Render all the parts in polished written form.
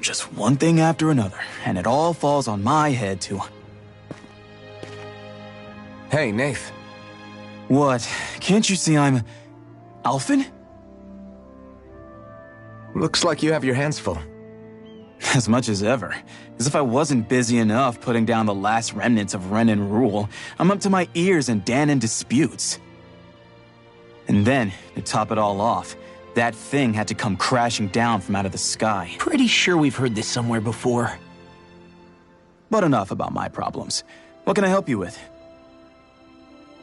Just one thing after another, and it all falls on my head to... Hey, Nath. What? Can't you see I'm... Alphen? Looks like you have your hands full. As much as ever. As if I wasn't busy enough putting down the last remnants of Renan rule, I'm up to my ears in Dahnan disputes. And then, to top it all off, that thing had to come crashing down from out of the sky. Pretty sure we've heard this somewhere before. But enough about my problems. What can I help you with?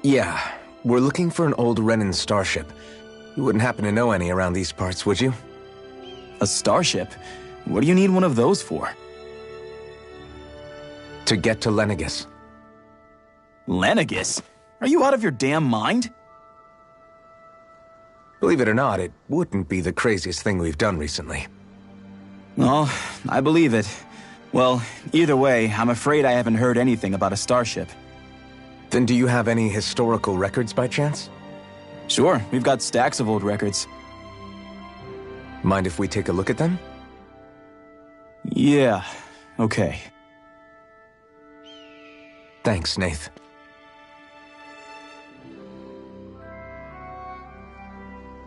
Yeah, we're looking for an old Renan starship. You wouldn't happen to know any around these parts, would you? A starship? What do you need one of those for? To get to Lenegis. Lenegis? Are you out of your damn mind? Believe it or not, it wouldn't be the craziest thing we've done recently. Oh, I believe it. Well, either way, I'm afraid I haven't heard anything about a starship. Then do you have any historical records by chance? Sure, we've got stacks of old records. Mind if we take a look at them? Yeah, okay. Thanks, Nath.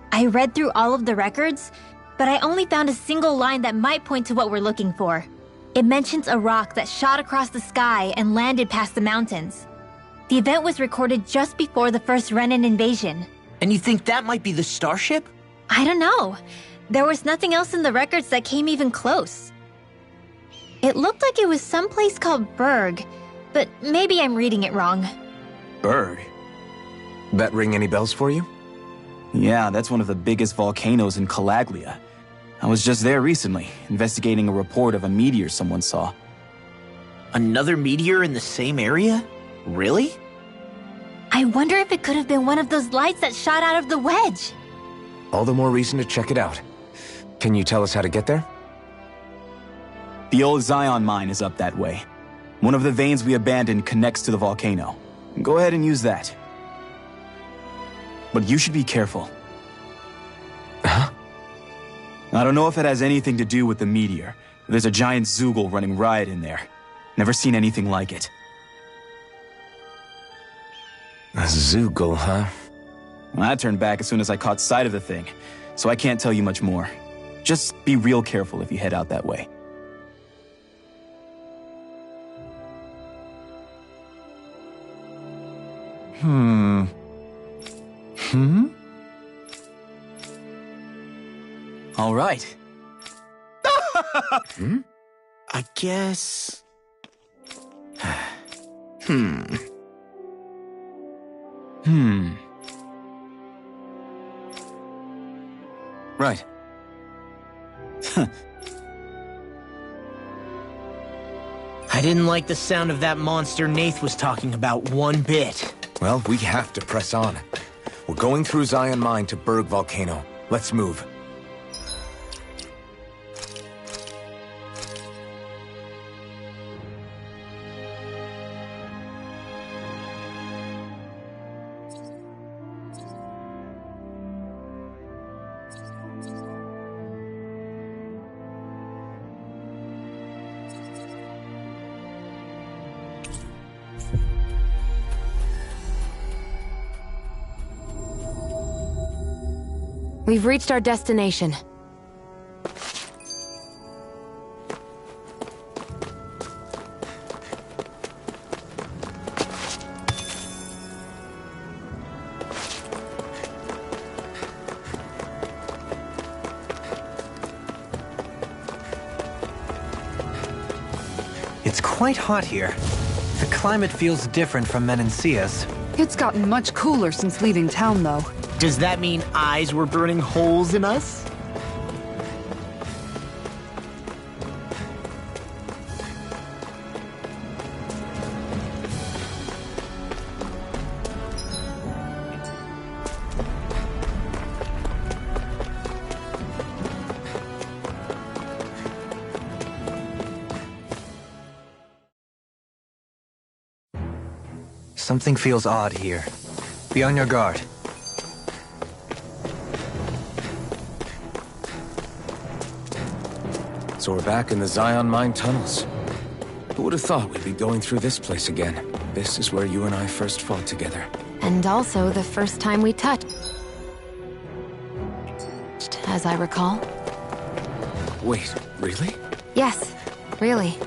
I read through all of the records, but I only found a single line that might point to what we're looking for. It mentions a rock that shot across the sky and landed past the mountains. The event was recorded just before the first Renan invasion. And you think that might be the starship? I don't know. There was nothing else in the records that came even close. It looked like it was someplace called Berg, but maybe I'm reading it wrong. Berg? That ring any bells for you? Yeah, that's one of the biggest volcanoes in Calaglia. I was just there recently, investigating a report of a meteor someone saw. Another meteor in the same area? Really? I wonder if it could have been one of those lights that shot out of the wedge. All the more reason to check it out. Can you tell us how to get there? The old Zion mine is up that way. One of the veins we abandoned connects to the volcano. Go ahead and use that. But you should be careful. Huh? I don't know if it has anything to do with the meteor. There's a giant Zoogle running riot in there. Never seen anything like it. A Zoogle, huh? Well, I turned back as soon as I caught sight of the thing, so I can't tell you much more. Just be real careful if you head out that way. All right. I guess... Right. I didn't like the sound of that monster Nath was talking about one bit. Well, we have to press on. We're going through Zion Mine to Berg Volcano. Let's move. We've reached our destination. It's quite hot here. The climate feels different from Menancia's. It's gotten much cooler since leaving town, though. Does that mean eyes were burning holes in us? Something feels odd here. Be on your guard. So we're back in the Zion Mine tunnels. Who would have thought we'd be going through this place again? This is where you and I first fought together. And also the first time we touched, as I recall. Wait, really? Yes, really.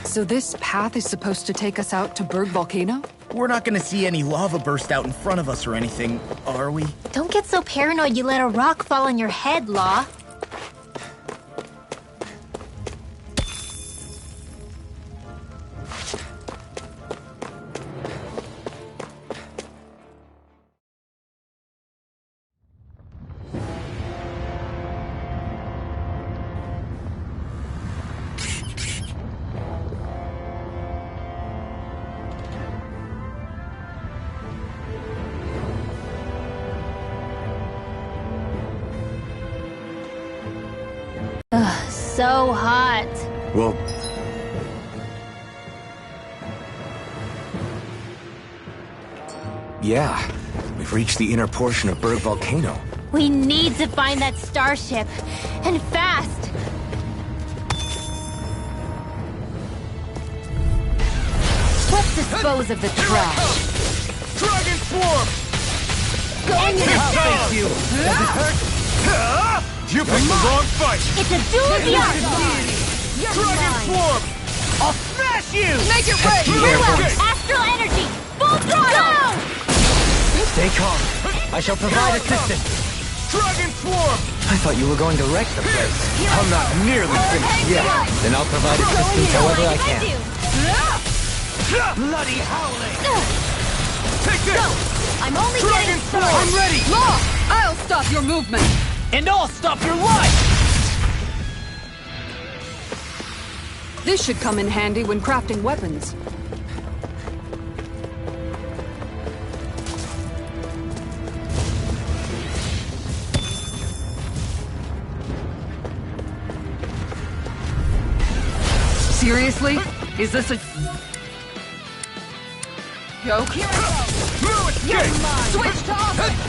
So this path is supposed to take us out to Berg Volcano? We're not gonna see any lava burst out in front of us or anything, are we? Don't get so paranoid you let a rock fall on your head, Law. So hot. Well... yeah, we've reached the inner portion of Berg Volcano. We need to find that starship. And fast. Let's dispose of the trash. Dragon Swarm! Going in I'll face you! Does it hurt? You picked the wrong fight! It's a duel of the arts. Dragon Swarm! I'll smash you! Make it rain! Very well. Astral energy. Full throttle. Stay calm. I shall provide assistance. Dragon Swarm! I thought you were going to wreck the place. I'm not nearly finished yet. Then I'll provide assistance however I can. Bloody howling! Take this! I'm only Dragon getting Swarm! I'm ready! Law! I'll stop your movement! And I'll stop your life! This should come in handy when crafting weapons. Seriously? Is this a joke? Switch to offense.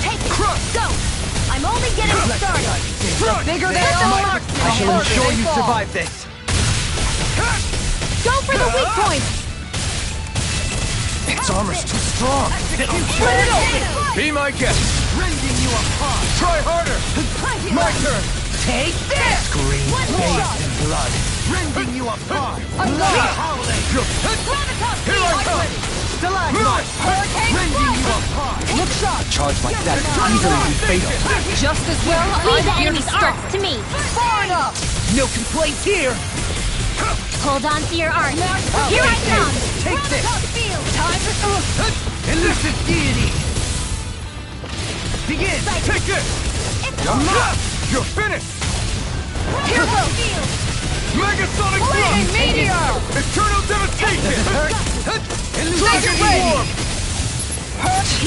Take it. Go. I'm only getting started. The bigger they are, I shall ensure you survive this. Go for the weak point. Its armor's too strong. Split it open. Be my guest. Rending you apart! Try harder. My turn! Take this! Scream, One more. bathed in blood! Rending you apart! I'm Bloody going. howling! Gravitas Here I field. come! Stalagmite! Rending you apart! Look sharp! Charge like that could easily be fatal. Just as well, Leave the I'm here to enemy's stop. arts to me. Far enough! No complaints here! Hold on to your art. Here I come. Take this! Field. Time to elicit deity! Begin! Take this! I'm not. You're finished! Here goes! Field. Megasonic Flaming thrust! meteor! Eternal devastation! Dragon ready. Swarm!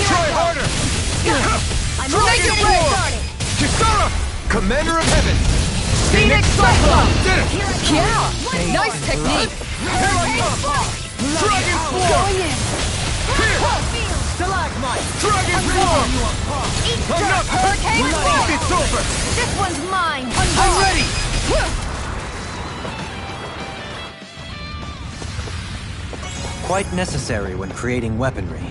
Try harder! I'm only Dragon getting Swarm! started. Kisara! Commander of Heaven! Phoenix Cyclone! Did it! Yeah! Nice technique! Here I come! Dragon Swarm! Going in! Here! Stalagmite! Dragon Swarm! I'm not! Hurricane Swarm! It's over! This one's mine. I'm ready! Quite necessary when creating weaponry.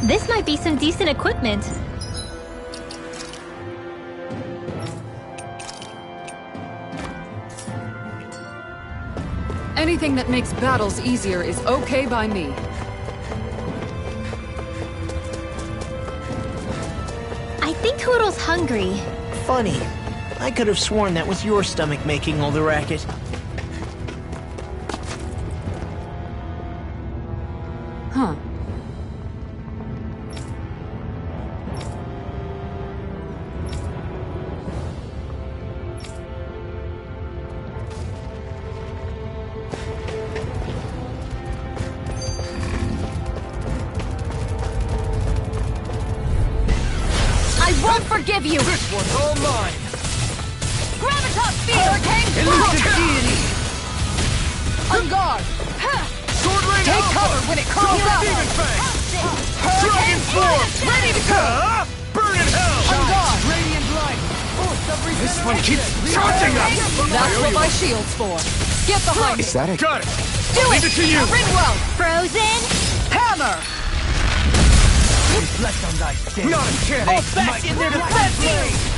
This might be some decent equipment. Anything that makes battles easier is okay by me. I think Toodle's hungry. Funny. I could have sworn that was your stomach making all the racket. Huh. won't forgive you! This one's all mine! Gravitas Field! Elusive deity! On guard! Sword Rain Take Alpha! cover when it curls up! Demon Fang! Hurricane Swarm! Ready to go! Burn in hell! On guard! Radiant light! This one keeps charging us! That's what my shield's for. Get behind me! Is that it? Got it! Do Leave it to you! Ringwell! Frozen? Hammer! Reflect on thy sin. Not a chance! All back in their defense!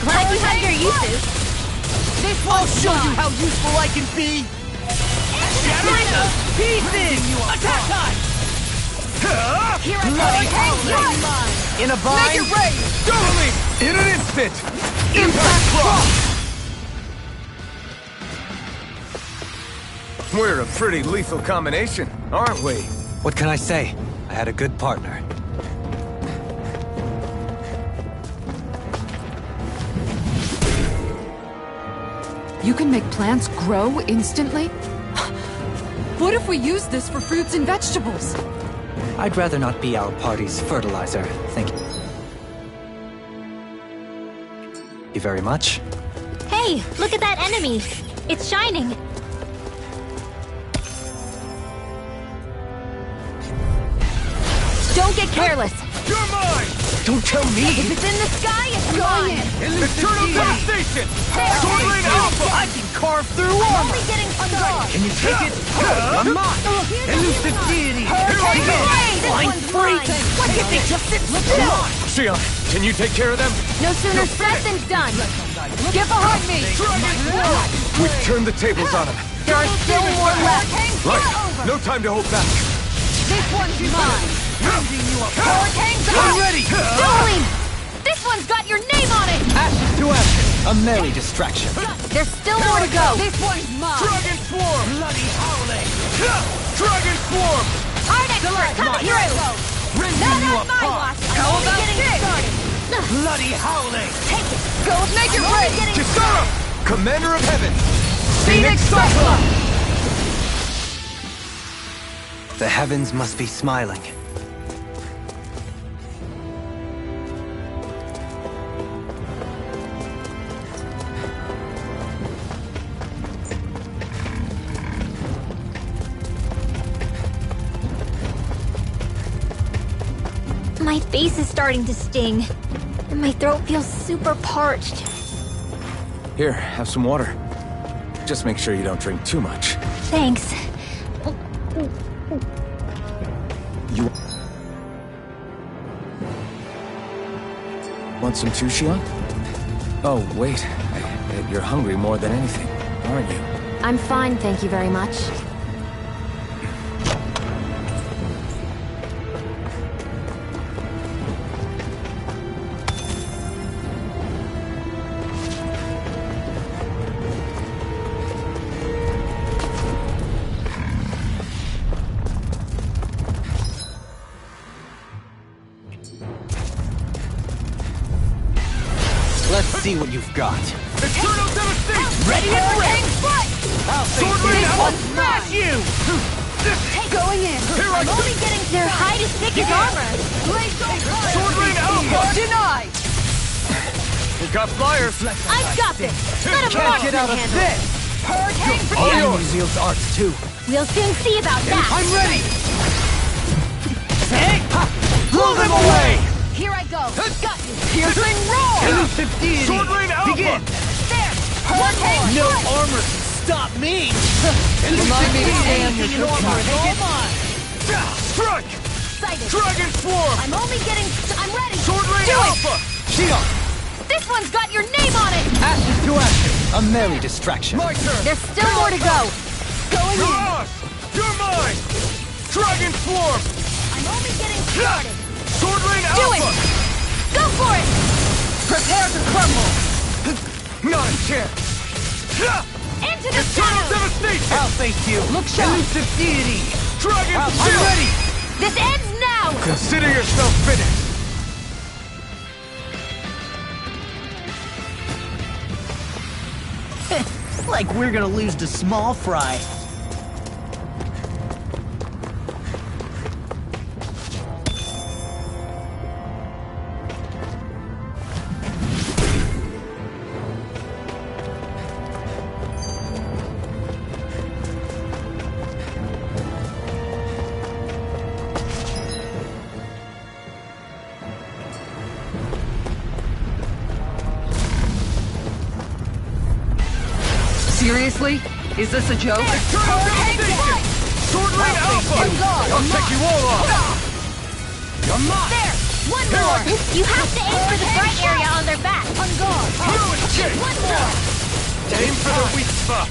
Glad you have your uses. This I'll one's show you mine. how useful I can be! Shattering the pieces! Attack time! Here I go! Hurricane In a Make bind! it rain! Totally! In an instant! Impact Frost! We're a pretty lethal combination, aren't we? What can I say? I had a good partner. You can make plants grow instantly? What if we use this for fruits and vegetables? I'd rather not be our party's fertilizer. Thank you very much. Hey, look at that enemy. It's shining. Don't get careless! You're mine! Don't tell me! If it's in the sky, it's mine! Eternal Devastation! Sword Rain Alpha! I can carve through I'm armor! only getting started! Can you take it? I'm not! Elusive deity! Flying freak! What if they just sit still? Shion, can you take care of them? No sooner said than done! Get behind me! We've turned the tables on them. There are still more left! Right, no time to hold back. This one's mine! Hurricane's I'm ready! Dueling! This one's got your name on it! Ashes to ashes! A merry distraction. There's still more to go! This one's mine! Dragon Swarm! Bloody howling! Dragon Swarm! Arnex, come through! Rending Not you on my apart! watch! How I'm only about getting this? started! Bloody howling! Take it! Go make it I'm only rain! getting Kisara! Commander of Heaven! Phoenix Cyclone! The heavens must be smiling. My face is starting to sting. And my throat feels super parched. Here, have some water. Just make sure you don't drink too much. Thanks. You want some too, Shion? Oh, wait. I bet you're hungry more than anything, aren't you? I'm fine, thank you very much. Let's see what you've got. Eternal Devastation! Ready to rip! I'll Sword face Rain you! Alpha! Smash you! Going in! Here I I'm only getting their hide as thick as armor. Sword Rain Alpha! Denied! We got flyers! I've got this. Let a Can't get marksman out of handle it. this! Hurricane All The yours! enemy wields arts too. We'll soon see about that. I'm ready! Hey! Ha! Blow them away! Here I go! Got you! Piercing roar! Elusive deity! Sword Rain Alpha! Begin! There! Hurricane No strike! armor can stop me! Remind me to stay on your Anything in good armor side. is all mine! Strike! Excited! Dragon Swarm! I'm only getting... I'm ready! Sword Rain Do it! Alpha! Shion! This one's got your name on it! Ashes to ashes! A merry distraction. My turn! There's still more to go! Going in! Yours! You're mine! Dragon Swarm! I'm only getting started! Sword Rain Do Alpha! it! Go for it! Prepare to crumble! Not a chance! Into the Eternal shadows! Devastation! I'll face you! Look sharp! Elusive deity! Dragon I'm Shield! ready! This ends now! Consider yourself finished! Like we're gonna lose to small fry. Seriously? Is this a joke? Sword Rain Alpha! I'll take you all off! There! One more! You have to aim for the bright area on their back. On guard. Fluid kick! One more! Aim for the weak spot!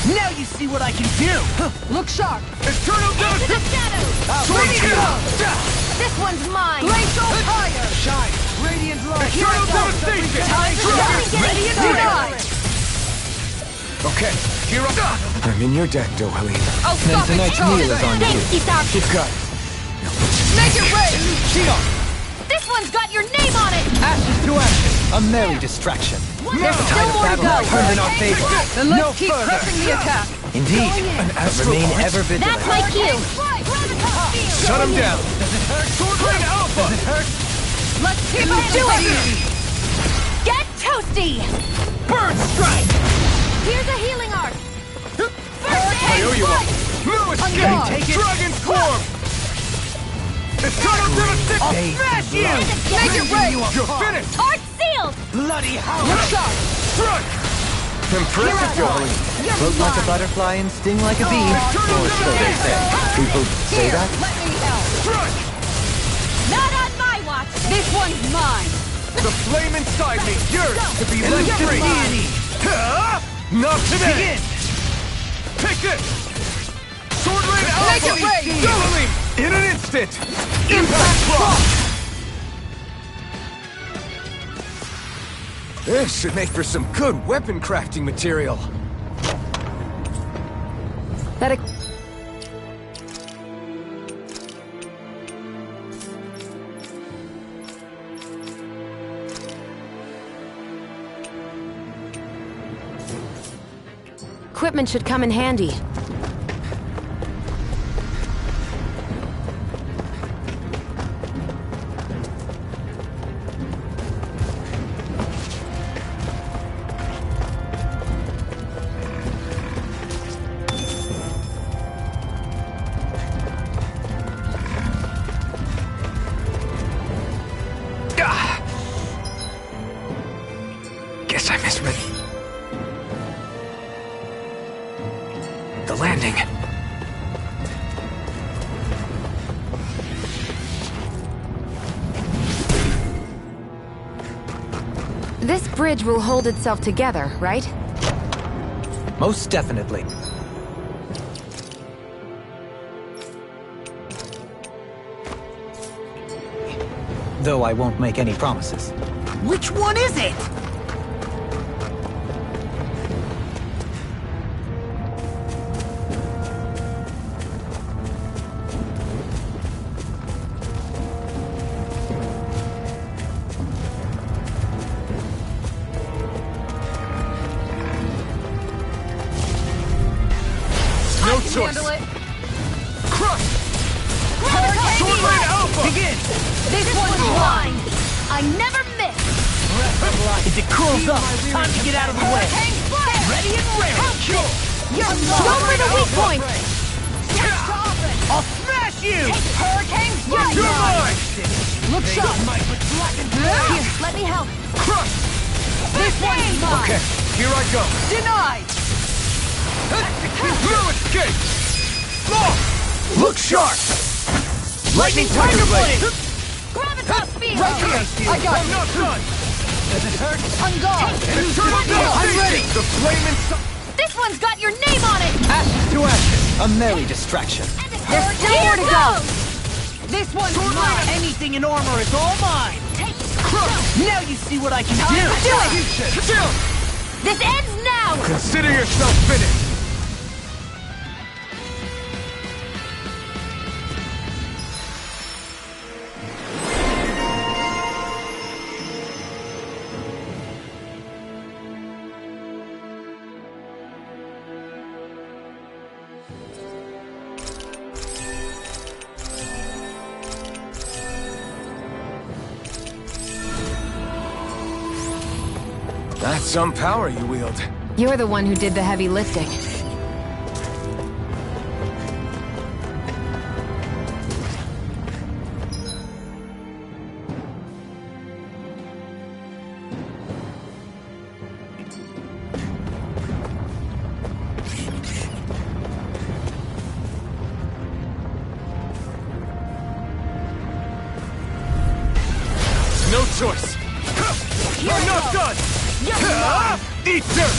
Now you see what I can do! Look sharp! Eternal Into the Dose! shadows! Sword kill! This one's mine! Glacial fire! Shine! Radiant light! Eternal Devastation! Radiant denied! Okay, here I go! I'm in your debt, Dohalim. Oh, stop it! tonight's Charlie. meal is on you. Thanks, Isaac! You've got it. Make it rain! Shion! This one's got your name on it! Ashes to ashes! A merry distraction. There's still more to go! Turned in our favor. Then let's No keep further. pressing the attack! Indeed. But remain ever vigilant. That's my cue! Shut him down! Sword Rain Alpha! Let's keep him doing it! Get toasty! Bird Strike! Here's a healing arc! I owe you one! No escape! guard. Take it. Dragon Swarm! Eternal Devastation! Bathe in Smash you! blood. Make it rain! You're finished! Arc sealed! Bloody hell! Look sharp! Strike! Impressive, Dohalim. Float like a butterfly and sting like a bee. Or so they say. People say that? Let me help! Strike! Not on my watch! This one's mine! The flame inside me, yours to be let free! Huh? Not today! Take this! Sword Rain Alpha! Make it rain! Dohalim! In an instant! Impact Block! This should make for some good weapon crafting material. That equipment should come in handy. Guess I misread the landing. This bridge will hold itself together, right? Most definitely. Though I won't make any promises. Which one is it? No I can choice. handle it! Crush! Sword Rain Alpha! Begin! This one's mine! I never miss! As it cools off, time to get out of the way. Ready and raring. Go for the weak point! I'll smash you! Hurricane strike! You're mine! Look sharp! Here, let me help. Crush! This one's mine! Okay, here I go. Denied! No escape! Look sharp! Lightning Tiger Blade! Gravitas field! Right here! I got I'm you! not done! On guard! Eternal Devastation! The flame inside... This one's got your name on it! Ashes to ashes! A merry distraction. There's still more to go! This one's mine! Anything in armor is all mine. Now you see what I can do. Chill! This ends now! Consider yourself finished! That's some power you wield. You're the one who did the heavy lifting. Eat dirt!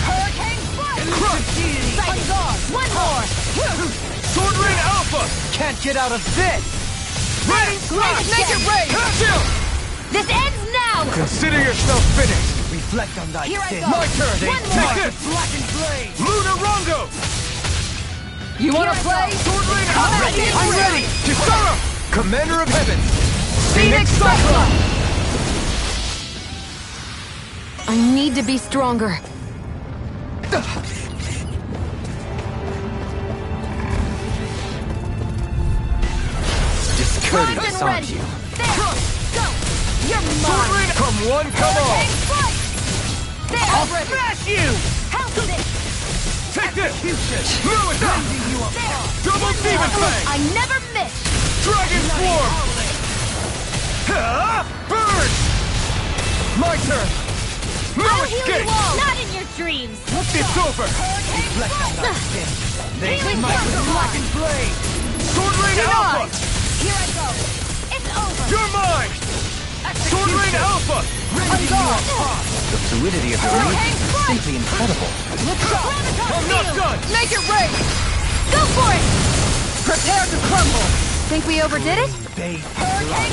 Hurricane Strike! Crush! On guard! One more! Sword Rain Alpha! Can't get out of this! Rain Slash! Make it rain! Chill! This ends now! Consider yourself finished! Reflect on thy Here I sin. go. My turn! One Take more. this! Blackened blade! Luna Rongo! You wanna Here I play? go. Sword Rain I'm Alpha! ready. I'm ready! Kisara! Commander of Heaven! Phoenix Cyclone! I need to be stronger. Discourteous, aren't you? There! Go! You're Sword mine! Rain! Come one, come all! Hurricane Strike! There! I'll smash you! How could it? Take this! Blow it up! There! Double Demon Fang! I never miss! Dragon Swarm! Burn! My turn! No I'll heal escape! you all! Not in your dreams! It's over! Reflect on thy sin. They Healing smite with Circle. blackened blade! Sword Rain Alpha! Here I go! It's over! You're mine! Sword Rain Alpha! On guard! The fluidity of your moves Hurricane is Strike! simply incredible. I'm not done! Make it rain! Go for it! Prepare to crumble! Think we overdid it? Bathe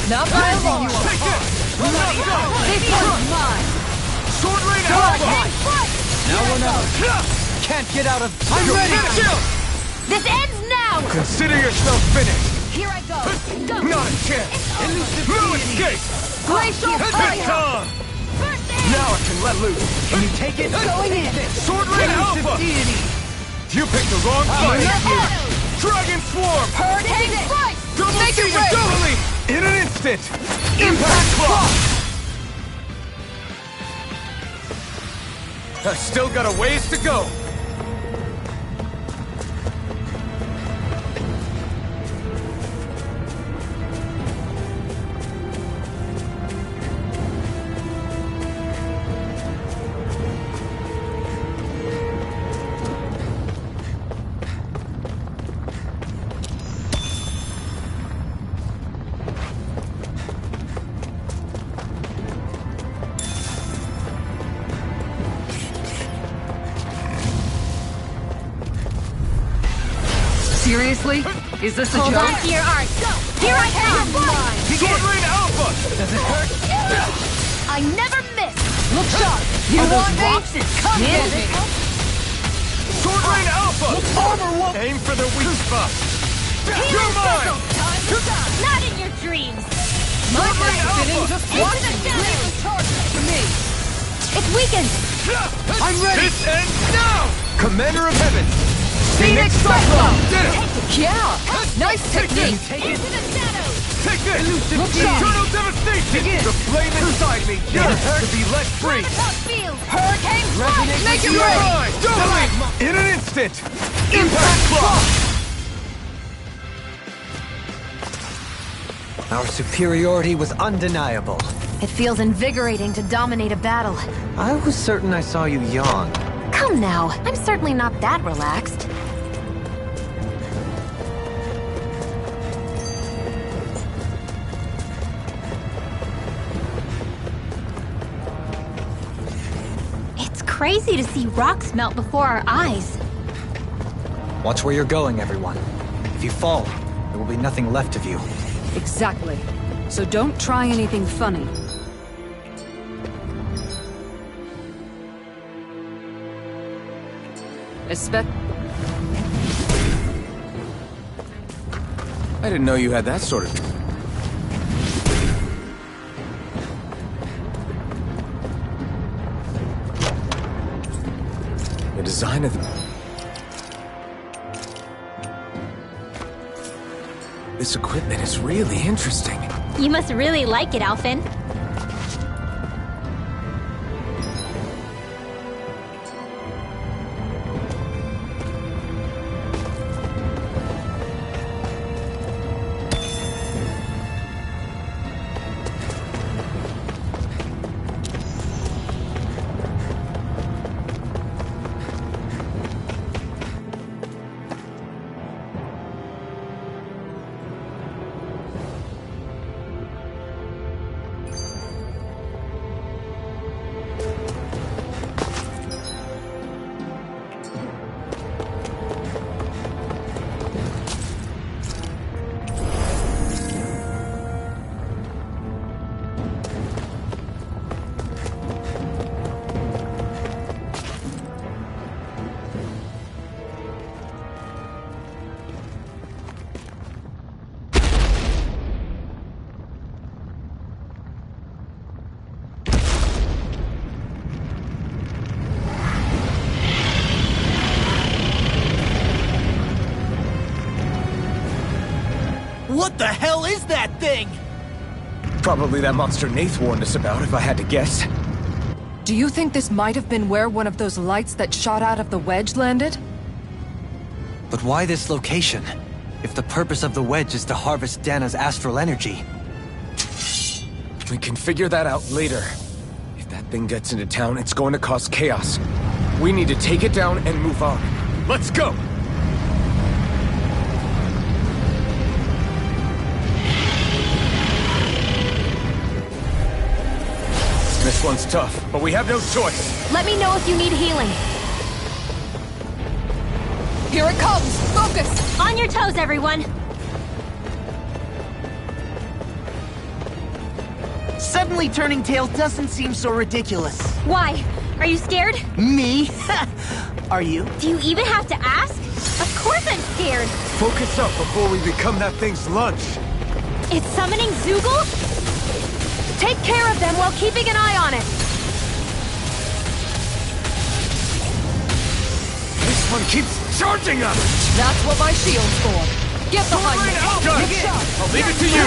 Not by a long shot. Take this! I'm not done! This one's mine! Sword Rain Alpha! Now we're not. Can't get out of. I'm ready! Chill! This ends now! Consider yourself finished! Here I go! Go! Not a chance! No escape! Glacial It's fire! on! First aid! Now I can let loose! Can you take it? Going in! Sword Rain Alpha! You picked the wrong fight! Dragon Swarm! Hurricane Strike! Double Make it Demon rain! Doubly! In an instant! Impact Claw! I've still got a ways to go! Seriously? Is this a Hold joke? on to your art! Here I come! Sword Rain Alpha! I never miss! Look sharp! You want me? Come get it! Sword Rain Alpha! Aim for the weak spot! You're mine! Time to shine! Not in your dreams! My Sword Rain head's spinning Alpha! just Into watch the shadows! Charge to me! It's weakened! I'm ready! This ends now! Commander of Heaven! Phoenix Cyclone! Did it! Yeah! Nice technique! Into the shadows! Take this! Look sharp! Eternal devastation! The flame inside me yearns to be let free! Top field! Hurricane Strike! Make it You're rain! mine! Doubly! In an instant! Impact Claw! Our superiority was undeniable. It feels invigorating to dominate a battle. I was certain I saw you yawn. Come now, I'm certainly not that relaxed. It's crazy to see rocks melt before our eyes. Watch where you're going, everyone. If you fall, there will be nothing left of you. Exactly. So don't try anything funny. I didn't know you had that sort of... The design of this equipment is really interesting. You must really like it, Alphen. What the hell is that thing? Probably that monster Nath warned us about, if I had to guess. Do you think this might have been where one of those lights that shot out of the wedge landed? But why this location? If the purpose of the wedge is to harvest Dana's astral energy. We can figure that out later. If that thing gets into town, it's going to cause chaos. We need to take it down and move on. Let's go! This one's tough, but we have no choice. Let me know if you need healing. Here it comes! Focus! On your toes, everyone! Suddenly turning tail doesn't seem so ridiculous. Why? Are you scared? Me? Are you? Do you even have to ask? Of course I'm scared! Focus up before we become that thing's lunch. It's summoning Zoogle? Take care of them while keeping an eye on it. This one keeps charging us! That's what my shield's for. Get behind me! Got it! I'll leave it to you!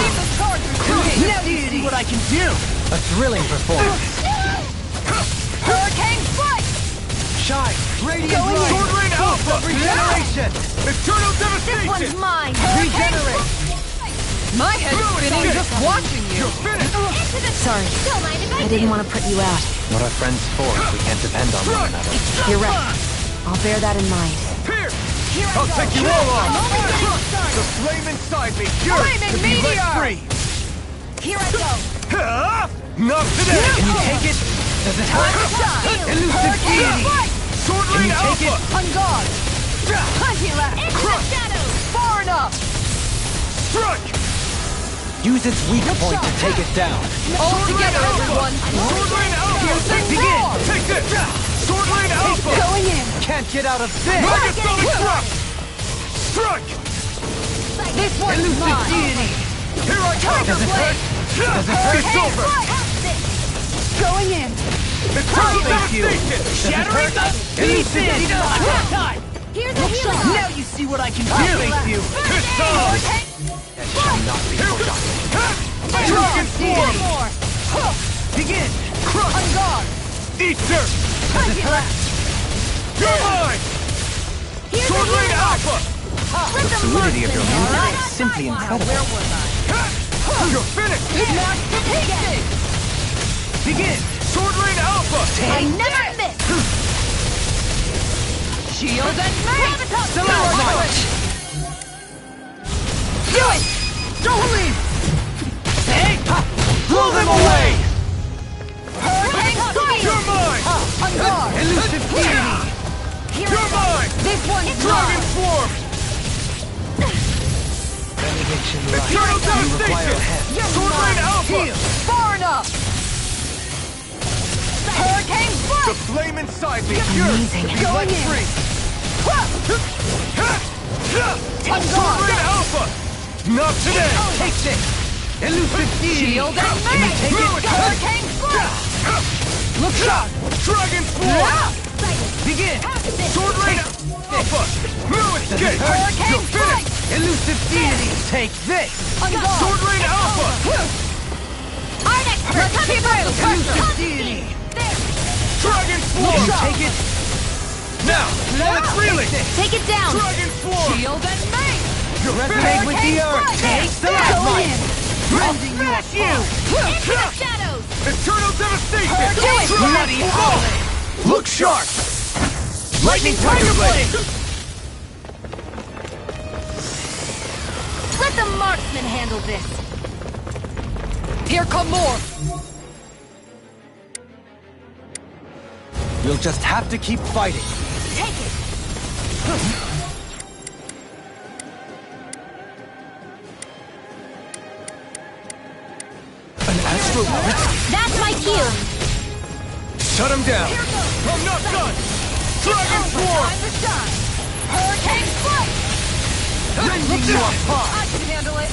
Now you see what I can do! A thrilling performance. Hurricane Strike! Shine! Radiant Going light! Sword Rain Alpha! Regeneration! Eternal This Devastation! one's mine! Regenerate! My head's spinning just watching you! You're finished! Into the... Sorry, Don't mind if I didn't want to put you out. What are friends for if we can't depend on one another? You're right. I'll bear that in mind. Here! I'll take you all on! The flame inside me yearns Flaming to be let meteor! free! Here I go! Huh? Not today! Can you take it? Does it hurt? Elusive deity! Sword Can Rain you take Alpha! it? On guard! Hunty Into the shadows! Far enough! Strike! Use its weak point to take it down. All together, everyone! Sword Rain Alpha! Here's the Begin! roar! Take this! Sword Rain Alpha! Going in! Can't get out of this! Megasonic Thrust! Strike! This one's Elusive mine! deity! Here I come! Does it hurt? Does it hurt? It's over! Going in! Eternal Thank you. Devastation! Shattering the Elusive pieces! deity! Time! Here's a healing! Now you see what I can do! Thank you! It's time! That shall not be forgotten. Dragon Form! Begin! On guard! Eat dirt! Does it hurt? You're mine! Here's Sword a Rain healing! Alpha! The fluidity of your movement is simply incredible. You're finished! Begin! Sword Rain Alpha! I never miss! Shield and Gravitas! Stalagmite! Do it! Don't leave! Hey! Blow them away! Hurricane Strike! You're mine! On guard! Elusive deity! You're mine! This one's Dragon mine! Swarm! Benediction light. Eternal You require a Devastation! head. Sword Rain Alpha! Far enough! Hurricane The Strike! flame inside me yearns to be Going let in. free! On Sword guard! Rain Alpha! Not today! Take this! Elusive deity! Shield and mace! Take it! Hurricane Strike! Look out! Dragon Swarm! Begin! Sword Rain Alpha! No escape! Hurricane You're Strike! finished! Elusive deity! Take this! On guard! Sword Rain Alpha! Art expert! Let's keep it! Elusive deity! Dragon Can Swarm! you take it? Now! While it's reeling! Take it down! Dragon Swarm! Shield and mace! You're Resonate with the earth! Take Stalagmite! Rending you apart! Into the shadows! Eternal Devastation! Do it! Bloody hell! Look sharp! Lightning Tiger Blade! Let the marksman handle this. Here come more! We'll just have to keep fighting. Take it. An astral That's my cue! Shut him down! I'm not done! Dragon Swarm! Time to shine! Hurricane Strike! Rending you apart! I can handle it!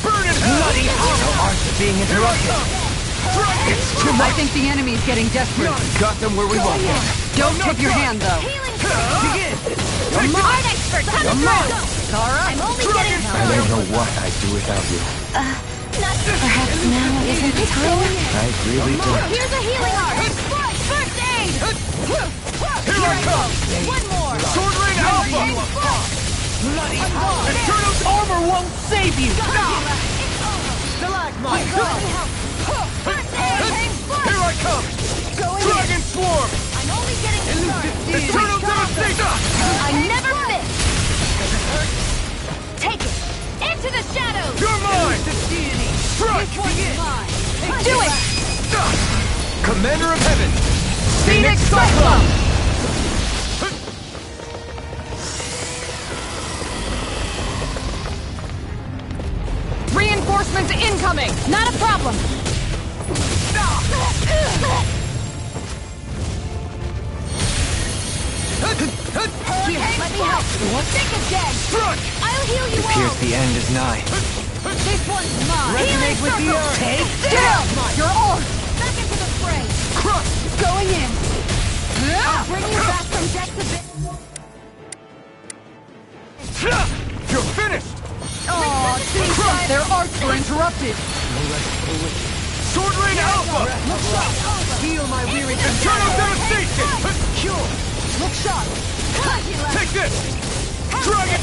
Burn in hell! Bloody hell! No arts being interrupted. It's too I much! think the enemy's getting desperate. Got them where we want them! Don't tip your hand, though. Healing! Begin! Art expert! Come through! Alright. I'm only Dragon getting Feather! I don't know what I'd do without you. Perhaps now isn't the time? I really don't. Here's a healing art! First aid! Here I come! One more! Sword Rain Alpha! Eternal armor won't save you! Stalagmite! Here I come! Dragon Swarm! I'm only getting started! Eternal Devastation! I never miss! Take it! Into the shadows! You're mine! Strike! Do it! Commander of Heaven! Phoenix Cyclone! Reinforcements incoming! Not a problem! Here, let me help! Think again! Strike! I'll heal you all! Appears the end is nigh. This one's mine! Resonate with the earth! Take Down! Your arm! Back into the fray! Crush! Going in! I'll bring you back from death to bit. You're finished! Aw, their arts were interrupted! Sword Rain Alpha! Heal my weary Eternal Devastation! cure! Look sharp! Take this! Dragon!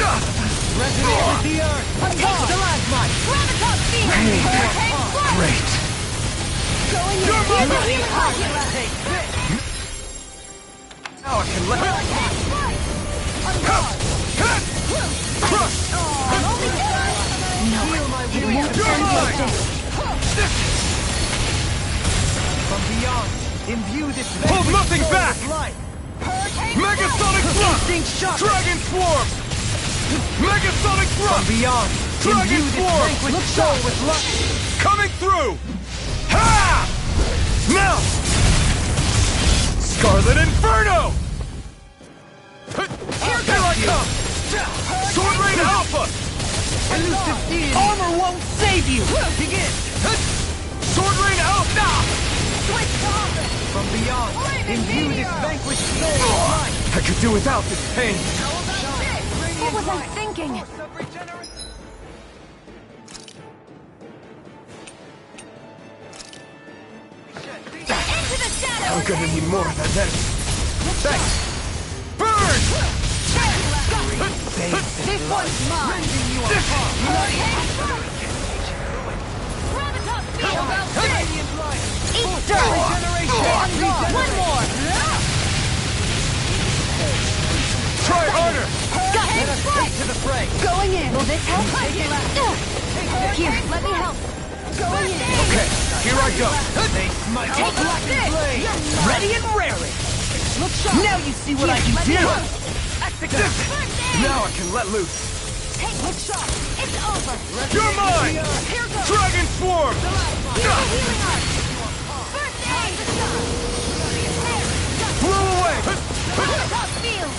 Resonate with the earth! Stalagmite! Gravitas Field! Hurricane Flash! Great. Going in! You're Here's a mine! healing heart! Now I can let Hurricane Flash! On guard! Crush! I'm only getting... Heal my weary You're mine! From beyond, imbue this Hold nothing back! life! Megasonic Thrust! Instinct shock! Dragon Swarm! Megasonic From Thrust! beyond, Dragon imbue this Swarm! vanquished soul with light! Coming through! Ha! Now! Scarlet Inferno! Here I come! Sword Rain Alpha! Elusive deity! Armor won't save you! Begin! Sword Rain Alpha! From beyond, imbue this vanquished soul with light! I could do without this pain. What was I thinking? Into the shadows! I'm gonna need more than this. Thanks! Burn! This one's mine! Gravitas Field! Eat dirt! One more! Try harder! To the fray! Going in! Will this help? Here, let me help! Going in! Okay, here I go. They smite Take black this! and blade! Ready and raring! Look sharp! Now you see what I can Let me do! help! Now I can let loose. Look sharp! It's over! You're mine! Here goes! Dragon Swarm! Healing art! First aid! Blow away! Gravitas Field!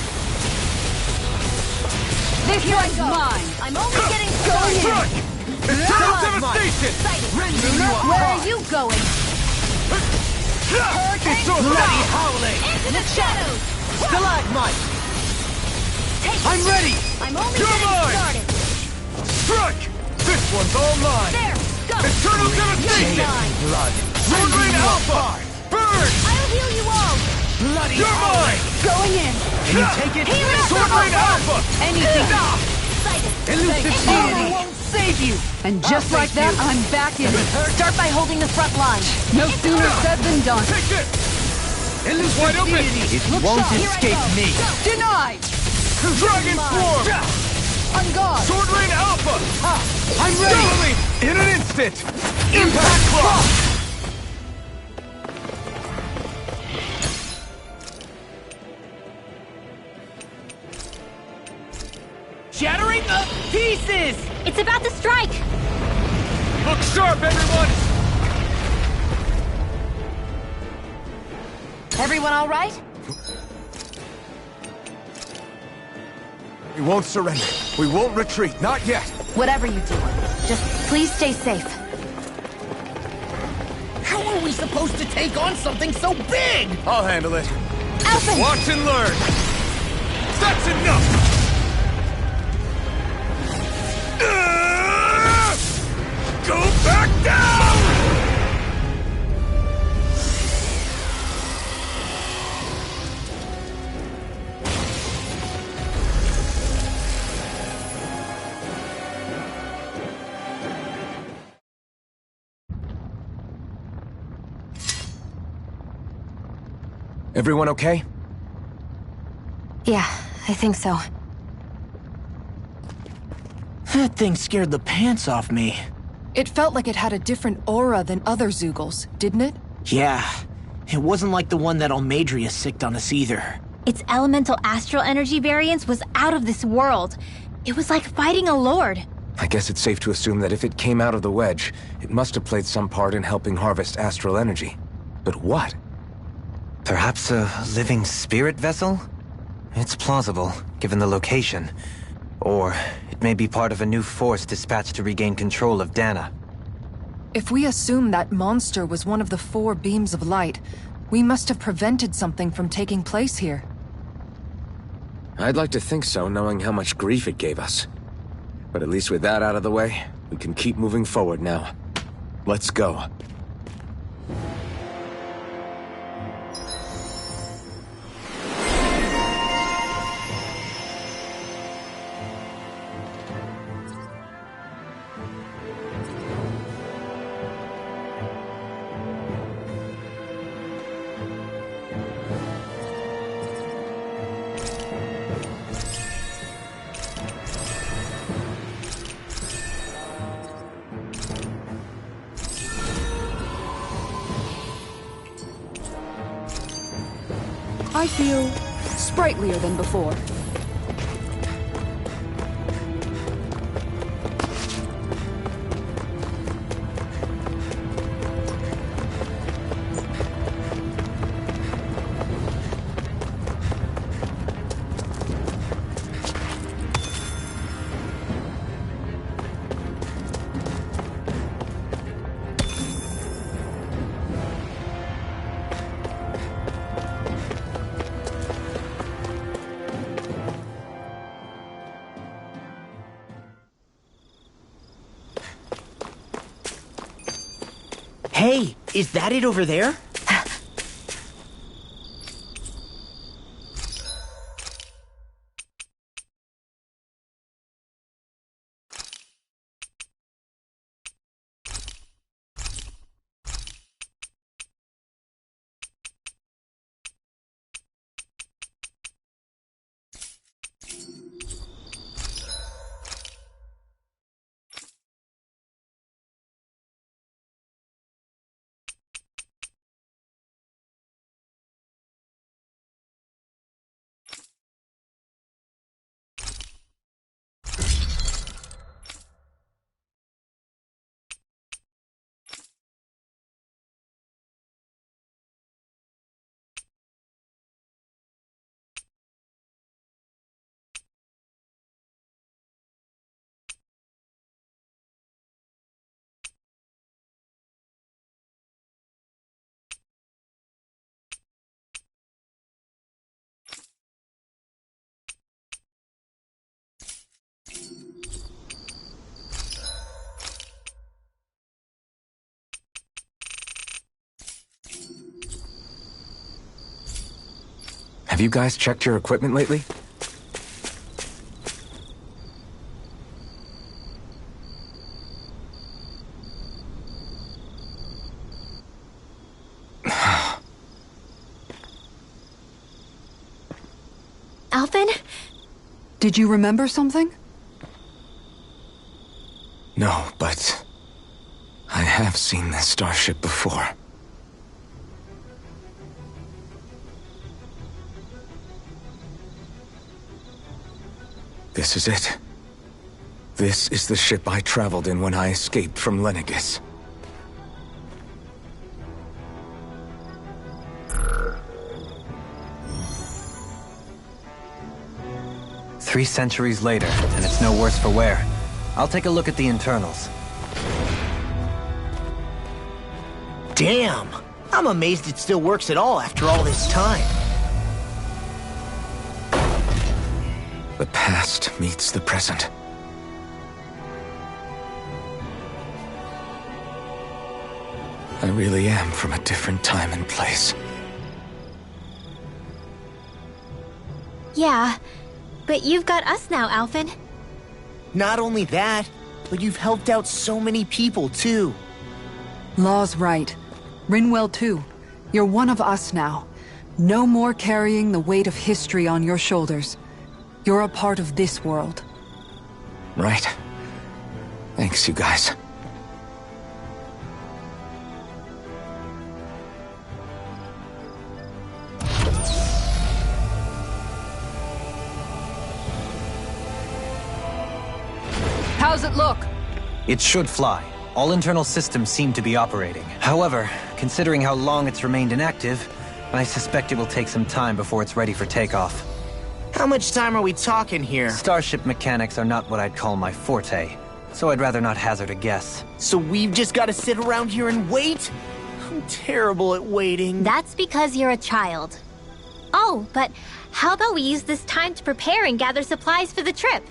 This one's mine! I'm only getting started! Strike! Eternal Devastation! Where are you going? It's over! Bloody howling! Into the shadows! Stalagmite! Take I'm ready! I'm only You're getting mine! started! Strike! This one's all mine! There! Go! Eternal Devastation! Blood! Sword Rain Alpha! Burn! I'll heal you all! Bloody You're mine! Going in! Can you take it? Sword Rain Alpha! Anything! Excited! Elusive deity won't save you! And just like that, I'm back in it. Start by holding the front line. No sooner said than done. Take this! Elusive Wide open! deity! It won't sharp. Here I escape go. me! Denied! Dragon Swarm! On guard! Sword Rain Alpha! I'm ready! Doubling! In an instant! Impact Clock! Shattering up pieces! It's about to strike! Look sharp, everyone! Everyone all right? We won't surrender. We won't retreat. Not yet. Whatever you do, just please stay safe. How are we supposed to take on something so big? I'll handle it. Alphen! Watch and learn. That's enough! Everyone okay? Yeah, I think so. That thing scared the pants off me. It felt like it had a different aura than other Zeugles, didn't it? Yeah, it wasn't like the one that Almadria sicked on us either. Its elemental astral energy variance was out of this world. It was like fighting a lord. I guess it's safe to assume that if it came out of the wedge, it must have played some part in helping harvest astral energy. But what? Perhaps a living spirit vessel? It's plausible, given the location. Or it may be part of a new force dispatched to regain control of Dana. If we assume that monster was one of the 4 beams of light, we must have prevented something from taking place here. I'd like to think so, knowing how much grief it gave us. But at least with that out of the way, we can keep moving forward now. Let's go. I feel sprightlier than before. Hey, is that it over there? Have you guys checked your equipment lately? Alphen? Did you remember something? No, but I have seen this starship before. This is it. This is the ship I traveled in when I escaped from Lenegis. Three centuries later, and it's no worse for wear. I'll take a look at the internals. Damn! I'm amazed it still works at all after all this time. The past meets the present. I really am from a different time and place. Yeah, but you've got us now, Alphen. Not only that, but you've helped out so many people, too. Law's right. Rinwell too. You're one of us now. No more carrying the weight of history on your shoulders. You're a part of this world. Right. Thanks, you guys. How's it look? It should fly. All internal systems seem to be operating. However, considering how long it's remained inactive, I suspect it will take some time before it's ready for takeoff. How much time are we talking here? Starship mechanics are not what I'd call my forte, so I'd rather not hazard a guess. So we've just got to sit around here and wait? I'm terrible at waiting. That's because you're a child. Oh, but how about we use this time to prepare and gather supplies for the trip?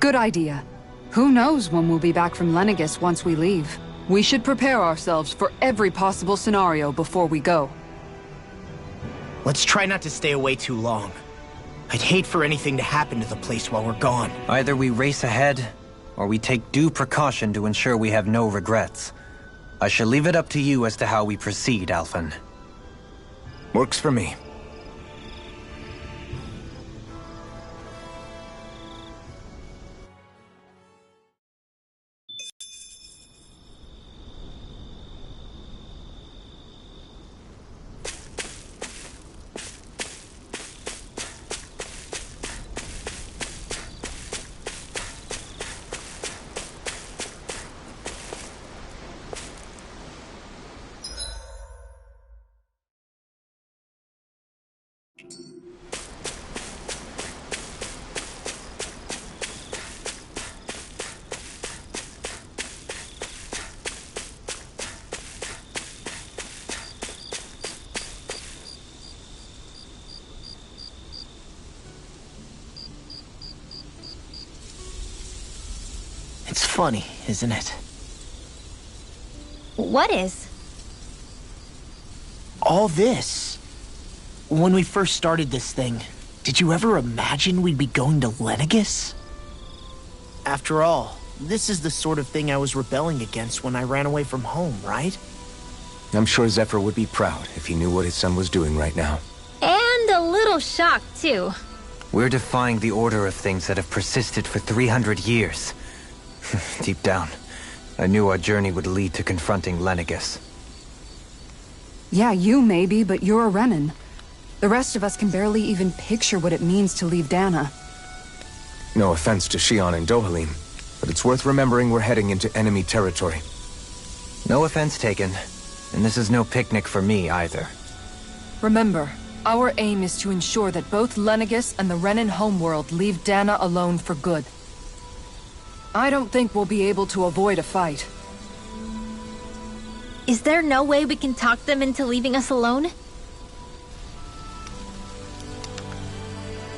Good idea. Who knows when we'll be back from Lenegis once we leave? We should prepare ourselves for every possible scenario before we go. Let's try not to stay away too long. I'd hate for anything to happen to the place while we're gone. Either we race ahead, or we take due precaution to ensure we have no regrets. I shall leave it up to you as to how we proceed, Alphen. Works for me. It's funny, isn't it? What is? All this. When we first started this thing, did you ever imagine we'd be going to Lenegis? After all, this is the sort of thing I was rebelling against when I ran away from home, right? I'm sure Zephyr would be proud if he knew what his son was doing right now. And a little shocked, too. We're defying the order of things that have persisted for 300 years. Deep down, I knew our journey would lead to confronting Lenegis. Yeah, you maybe, but you're a Renan. The rest of us can barely even picture what it means to leave Dana. No offense to Xion and Dohalim, but it's worth remembering we're heading into enemy territory. No offense taken, and this is no picnic for me either. Remember, our aim is to ensure that both Lenegis and the Renan homeworld leave Dana alone for good. I don't think we'll be able to avoid a fight. Is there no way we can talk them into leaving us alone?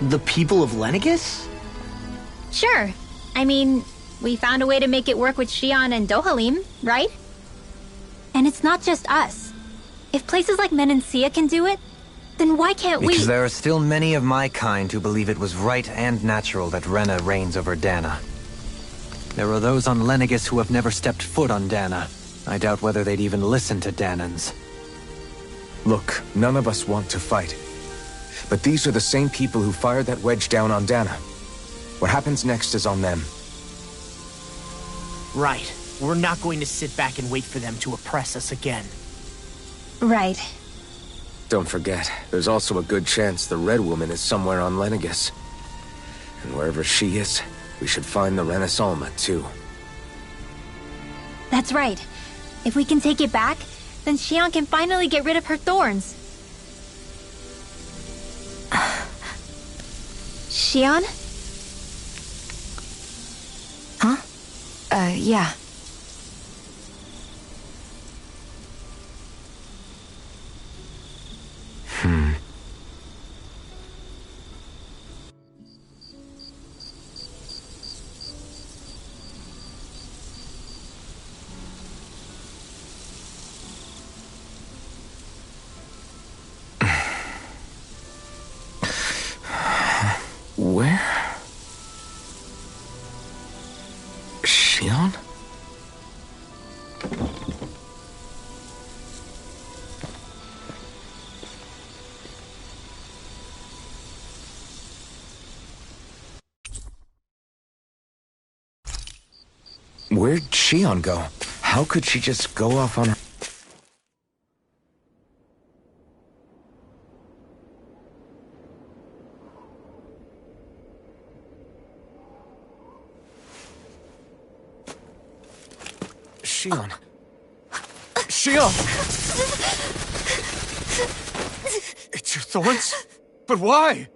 The people of Lenegis? Sure. I mean, we found a way to make it work with Xion and Dohalim, right? And it's not just us. If places like Menancia can do it, then why can't we? Because there are still many of my kind who believe it was right and natural that Rena reigns over Dana. There are those on Lenegis who have never stepped foot on Dana. I doubt whether they'd even listen to Danans. Look, none of us want to fight. But these are the same people who fired that wedge down on Dana. What happens next is on them. Right. We're not going to sit back and wait for them to oppress us again. Right. Don't forget, there's also a good chance the Red Woman is somewhere on Lenegis. And wherever she is, we should find the Renaissance too. That's right. If we can take it back, then Xion can finally get rid of her thorns. Xion? Huh? Yeah. Where? Xion? Where'd Shion go? How could she just go off on her... Shion. Shion! It's your thorns? But why?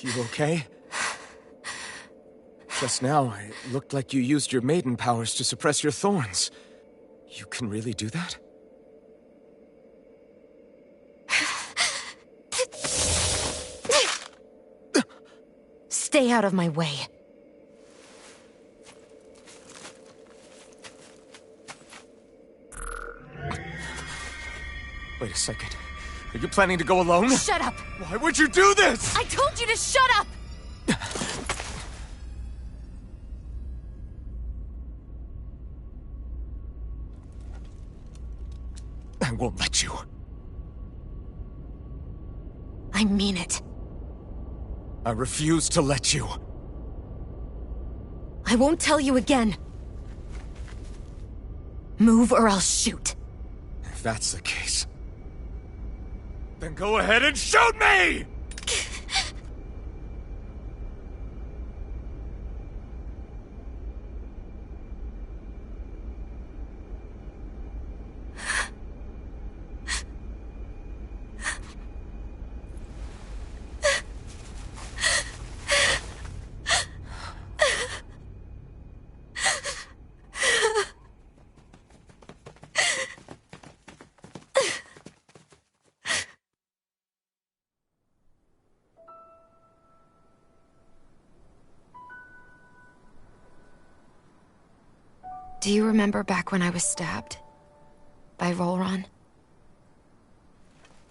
You okay? Just now, it looked like you used your maiden powers to suppress your thorns. You can really do that? Stay out of my way. Wait a second. Are you planning to go alone? Shut up! Why would you do this? I told you to shut up! I won't let you. I mean it. I refuse to let you. I won't tell you again. Move or I'll shoot. If that's the case, then go ahead and shoot me! Do you remember back when I was stabbed? By Rolron?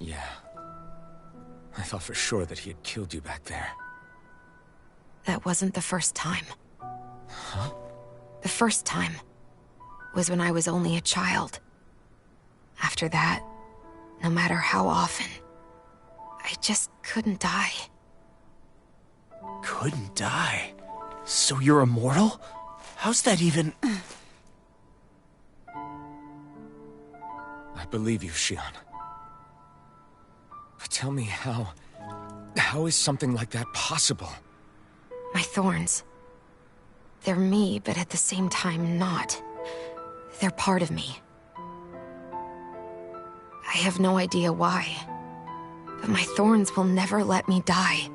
Yeah. I thought for sure that he had killed you back there. That wasn't the first time. Huh? The first time was when I was only a child. After that, no matter how often, I just couldn't die. Couldn't die? So you're immortal? How's that even... I believe you, Shion. But tell me how is something like that possible? My thorns. They're me, but at the same time not. They're part of me. I have no idea why, but my thorns will never let me die.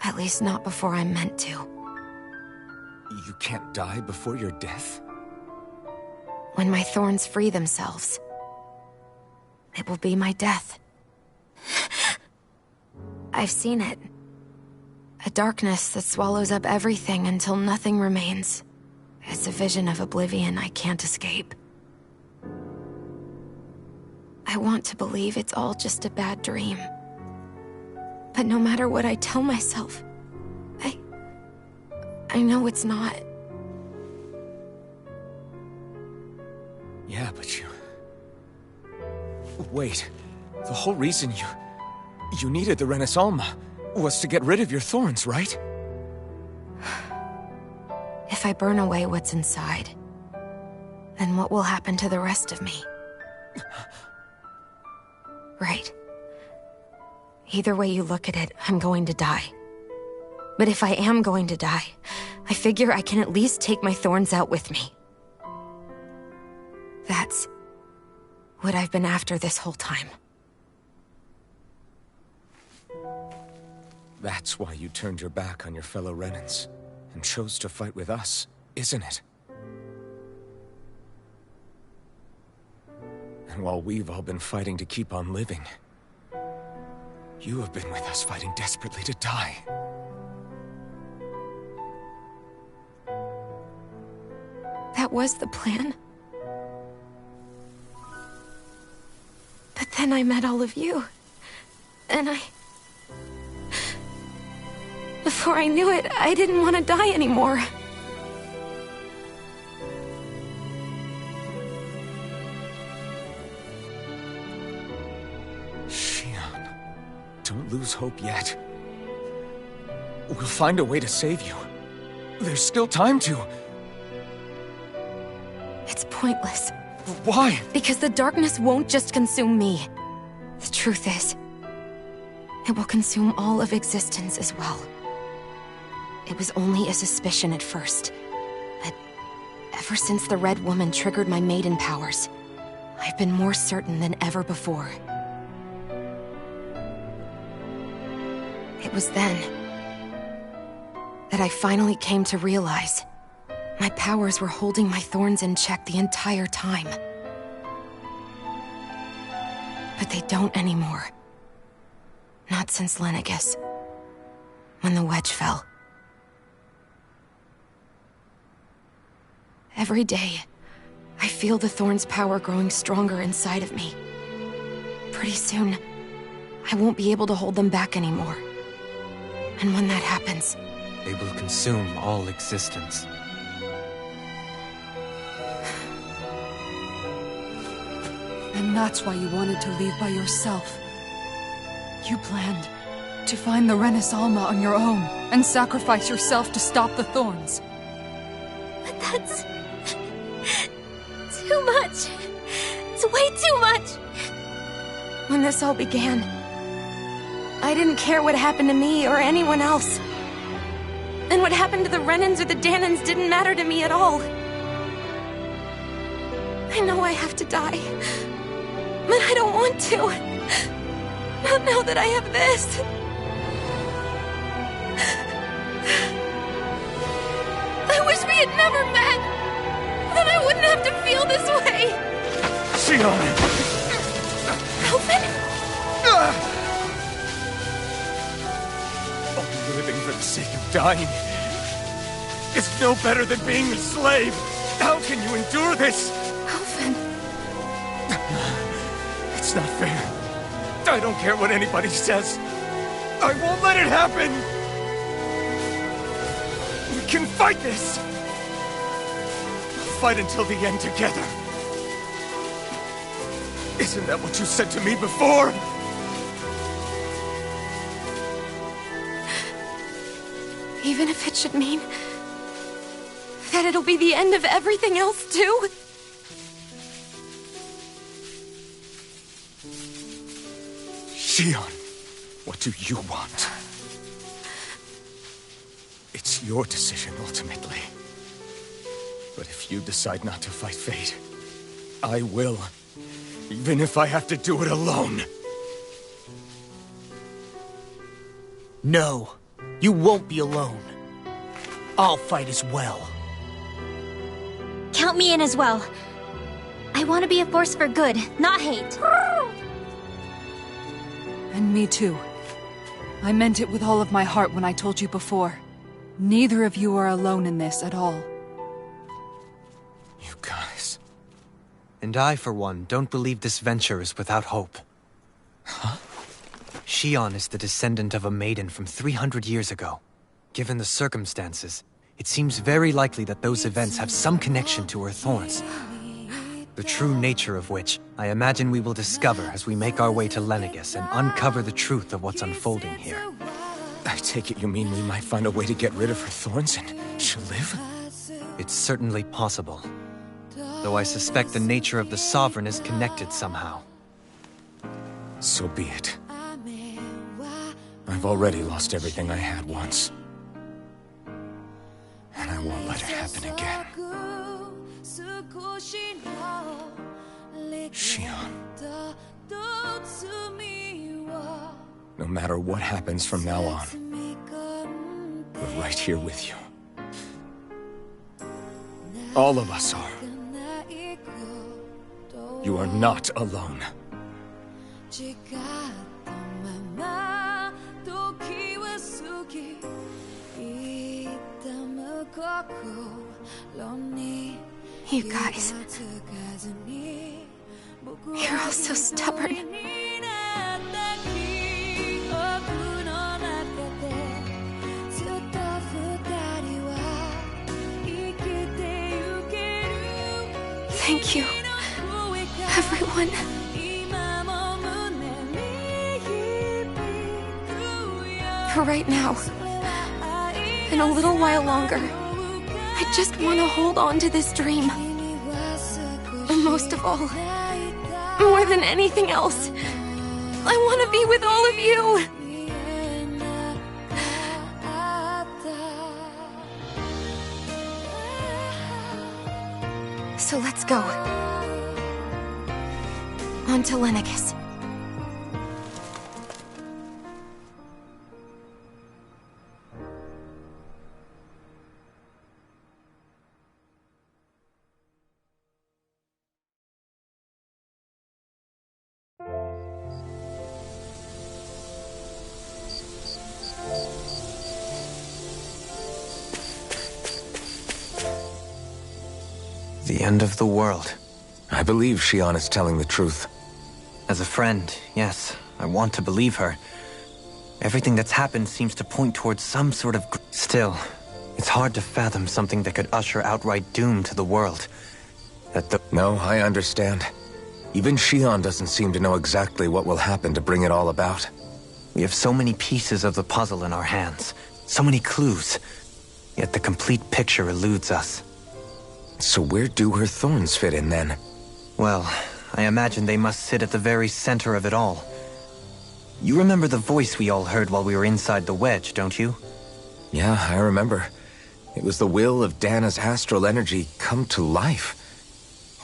At least not before I'm meant to. You can't die before your death? When my thorns free themselves, it will be my death. I've seen it. A darkness that swallows up everything until nothing remains. It's a vision of oblivion I can't escape. I want to believe it's all just a bad dream. But no matter what I tell myself, I know it's not. Yeah, but you... Wait. The whole reason you needed the Renaissance was to get rid of your thorns, right? If I burn away what's inside, then what will happen to the rest of me? Right. Either way you look at it, I'm going to die. But if I am going to die, I figure I can at least take my thorns out with me. That's what I've been after this whole time. That's why you turned your back on your fellow Renans and chose to fight with us, isn't it? And while we've all been fighting to keep on living, you have been with us fighting desperately to die. That was the plan. But then I met all of you. And before I knew it, I didn't want to die anymore. Don't lose hope yet. We'll find a way to save you. There's still time to... It's pointless. Why? Because the darkness won't just consume me. The truth is, it will consume all of existence as well. It was only a suspicion at first, but ever since the Red Woman triggered my maiden powers, I've been more certain than ever before. It was then that I finally came to realize my powers were holding my thorns in check the entire time. But they don't anymore. Not since Lenegis, when the wedge fell. Every day, I feel the thorn's power growing stronger inside of me. Pretty soon, I won't be able to hold them back anymore. And when that happens... They will consume all existence. And that's why you wanted to leave by yourself. You planned to find the Renis Alma on your own and sacrifice yourself to stop the thorns. But that's... too much. It's way too much. When this all began, I didn't care what happened to me or anyone else. And what happened to the Renans or the Dahnans didn't matter to me at all. I know I have to die, but I don't want to. Not now that I have this. I wish we had never met. Then I wouldn't have to feel this way. Shionne! Alphen? Only living for the sake of dying is no better than being a slave. How can you endure this? Alphen. It's not fair. I don't care what anybody says. I won't let it happen! We can fight this! We'll fight until the end together. Isn't that what you said to me before? Even if it should mean that it'll be the end of everything else, too? Shionne, what do you want? It's your decision, ultimately. But if you decide not to fight fate, I will. Even if I have to do it alone. No, you won't be alone. I'll fight as well. Count me in as well. I want to be a force for good, not hate. And me too. I meant it with all of my heart when I told you before. Neither of you are alone in this at all. You guys... And I, for one, don't believe this venture is without hope. Huh? Shionne is the descendant of a maiden from 300 years ago. Given the circumstances, it seems very likely that those events have some connection to her thorns. The true nature of which, I imagine we will discover as we make our way to Lenegis and uncover the truth of what's unfolding here. I take it you mean we might find a way to get rid of her thorns and she'll live? It's certainly possible. Though I suspect the nature of the Sovereign is connected somehow. So be it. I've already lost everything I had once. And I won't let it happen again. Shionne. No matter what happens from now on, we're right here with you. All of us are. You are not alone. You guys... You're all so stubborn. Thank you, everyone. For right now, and a little while longer, I just want to hold on to this dream. And most of all, more than anything else, I want to be with all of you! So let's go. On to Lenegis. The end of the world. I believe Shion is telling the truth. As a friend, yes, I want to believe her. Everything that's happened seems to point towards some sort of... Still, it's hard to fathom something that could usher outright doom to the world. No, I understand. Even Shion doesn't seem to know exactly what will happen to bring it all about. We have so many pieces of the puzzle in our hands, so many clues, yet the complete picture eludes us. So where do her thorns fit in, then? Well, I imagine they must sit at the very center of it all. You remember the voice we all heard while we were inside the wedge, don't you? Yeah, I remember. It was the will of Dana's astral energy come to life.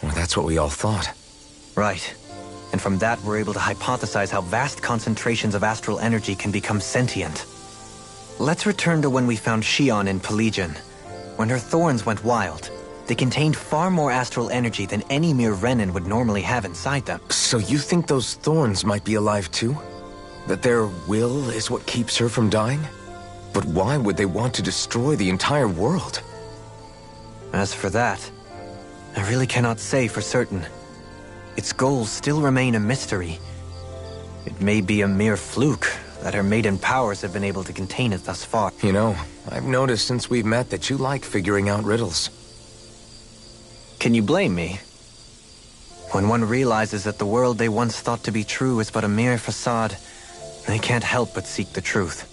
Or that's what we all thought. Right. And from that, we're able to hypothesize how vast concentrations of astral energy can become sentient. Let's return to when we found Shion in Pelegion. When her thorns went wild, they contained far more astral energy than any mere Renin would normally have inside them. So you think those thorns might be alive too? That their will is what keeps her from dying? But why would they want to destroy the entire world? As for that, I really cannot say for certain. Its goals still remain a mystery. It may be a mere fluke that her maiden powers have been able to contain it thus far. You know, I've noticed since we've met that you like figuring out riddles. Can you blame me? When one realizes that the world they once thought to be true is but a mere facade, they can't help but seek the truth.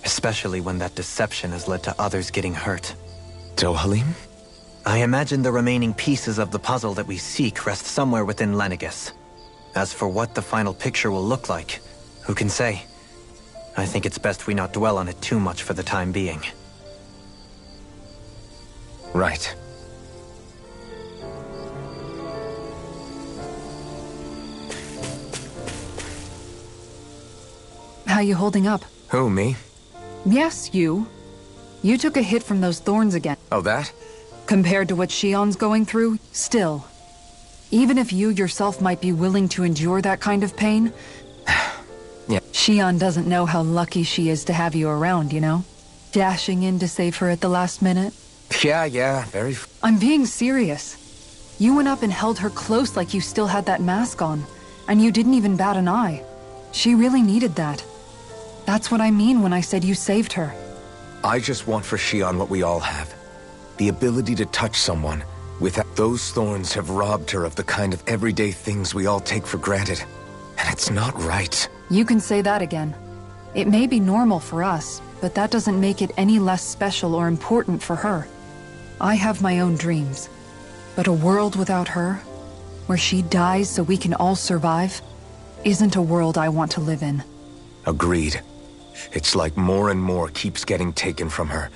Especially when that deception has led to others getting hurt. Dohalim? I imagine the remaining pieces of the puzzle that we seek rest somewhere within Lenegis. As for what the final picture will look like, who can say? I think it's best we not dwell on it too much for the time being. Right. How you holding up? Who, me? Yes, you. You took a hit from those thorns again. Oh, that? Compared to what Shion's going through, still. Even if you yourself might be willing to endure that kind of pain... Yeah. Shion doesn't know how lucky she is to have you around, you know? Dashing in to save her at the last minute. Yeah, very... I'm being serious. You went up and held her close like you still had that mask on, and you didn't even bat an eye. She really needed that. That's what I mean when I said you saved her. I just want for Shion what we all have. The ability to touch someone. Without those thorns have robbed her of the kind of everyday things we all take for granted. And it's not right. You can say that again. It may be normal for us, but that doesn't make it any less special or important for her. I have my own dreams. But a world without her, where she dies so we can all survive, isn't a world I want to live in. Agreed. It's like more and more keeps getting taken from her.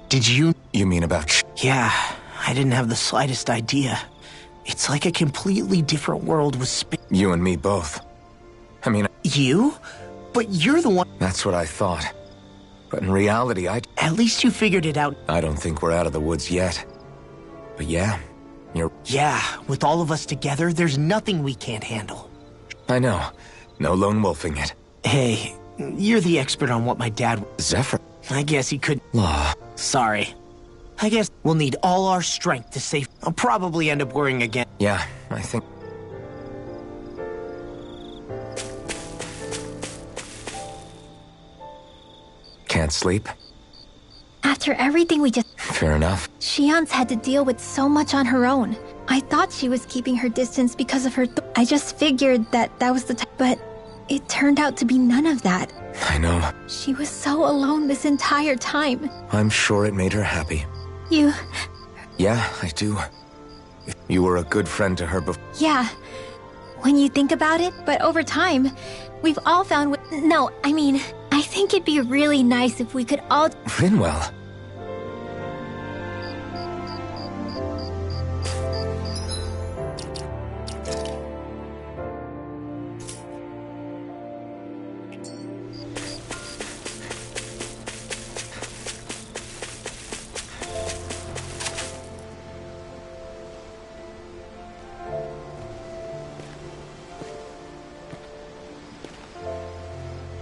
Did you? You mean about Yeah, I didn't have the slightest idea. It's like a completely different world with You and me both. I mean... You? But you're the one... That's what I thought. But in reality, At least you figured it out. I don't think we're out of the woods yet. But yeah, you're... Yeah, with all of us together, there's nothing we can't handle. I know. No lone wolfing it. Hey, you're the expert on what my dad... Zephyr. I guess he could... Law. Sorry. I guess we'll need all our strength to save... I'll probably end up worrying again. Yeah, I think... can't sleep? After everything we just... Fair enough. Shion's had to deal with so much on her own. I thought she was keeping her distance because of her... I just figured that was the time, but it turned out to be none of that. I know. She was so alone this entire time. I'm sure it made her happy. You... Yeah, I do. You were a good friend to her before. Yeah. When you think about it, but over time, we've all found... No, I mean, I think it'd be really nice if we could all... Rinwell.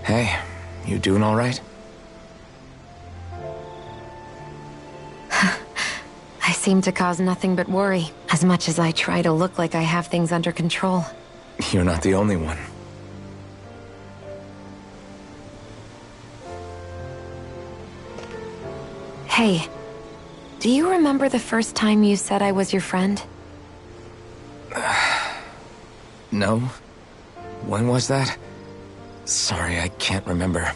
Hey, you doing all right? I seem to cause nothing but worry, as much as I try to look like I have things under control. You're not the only one. Hey, do you remember the first time you said I was your friend? No? When was that? Sorry, I can't remember.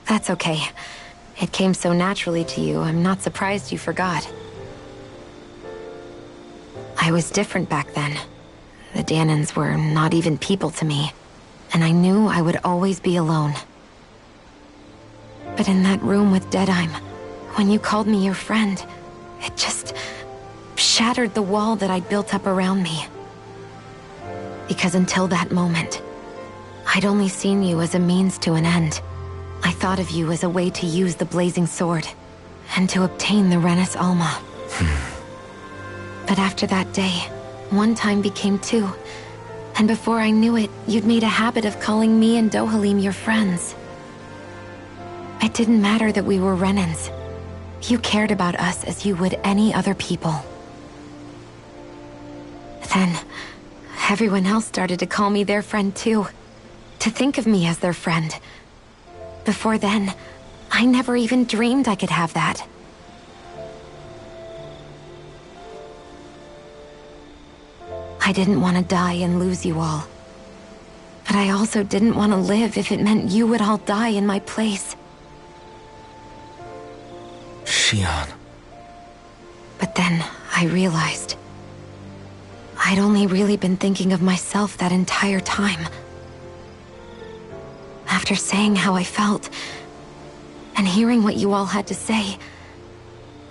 That's okay. It came so naturally to you, I'm not surprised you forgot. I was different back then. The Dahnans were not even people to me, and I knew I would always be alone. But in that room with Deadheim, when you called me your friend, it just shattered the wall that I'd built up around me. Because until that moment, I'd only seen you as a means to an end. I thought of you as a way to use the Blazing Sword, and to obtain the Renis Alma. But after that day, one time became two, and before I knew it, you'd made a habit of calling me and Dohalim your friends. It didn't matter that we were Renins. You cared about us as you would any other people. Then, everyone else started to call me their friend too. To think of me as their friend. Before then, I never even dreamed I could have that. I didn't want to die and lose you all. But I also didn't want to live if it meant you would all die in my place. Shion. But then, I realized... I'd only really been thinking of myself that entire time. After saying how I felt, and hearing what you all had to say,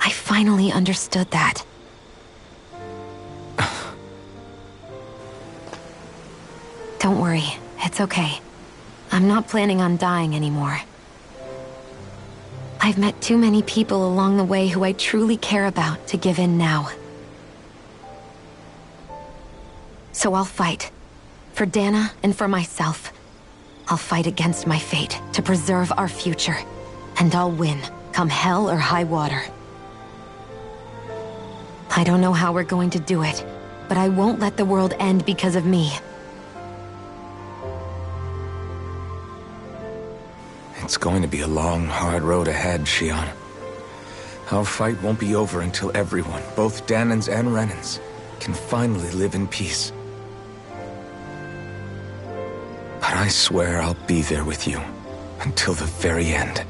I finally understood that. Don't worry, it's okay. I'm not planning on dying anymore. I've met too many people along the way who I truly care about to give in now. So I'll fight. For Dana and for myself. I'll fight against my fate to preserve our future. And I'll win, come hell or high water. I don't know how we're going to do it, but I won't let the world end because of me. It's going to be a long, hard road ahead, Shion. Our fight won't be over until everyone, both Dahnans and Renins, can finally live in peace. But I swear I'll be there with you until the very end.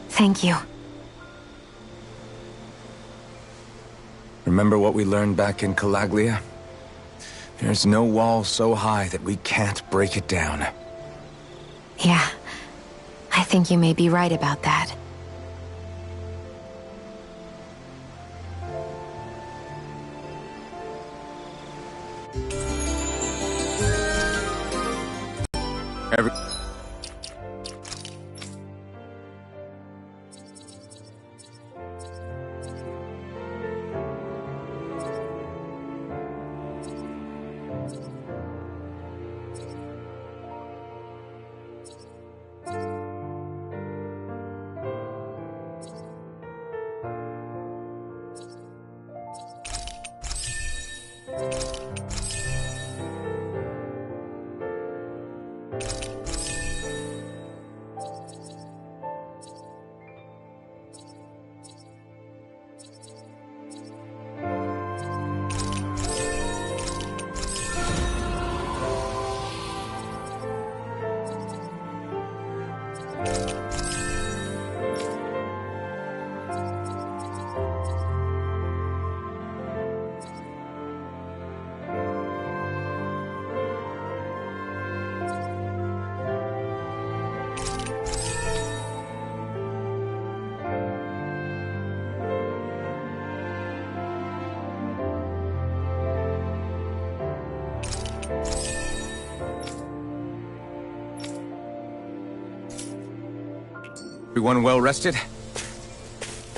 Thank you. Remember what we learned back in Calaglia? There's no wall so high that we can't break it down. Yeah, I think you may be right about that. Everyone well rested?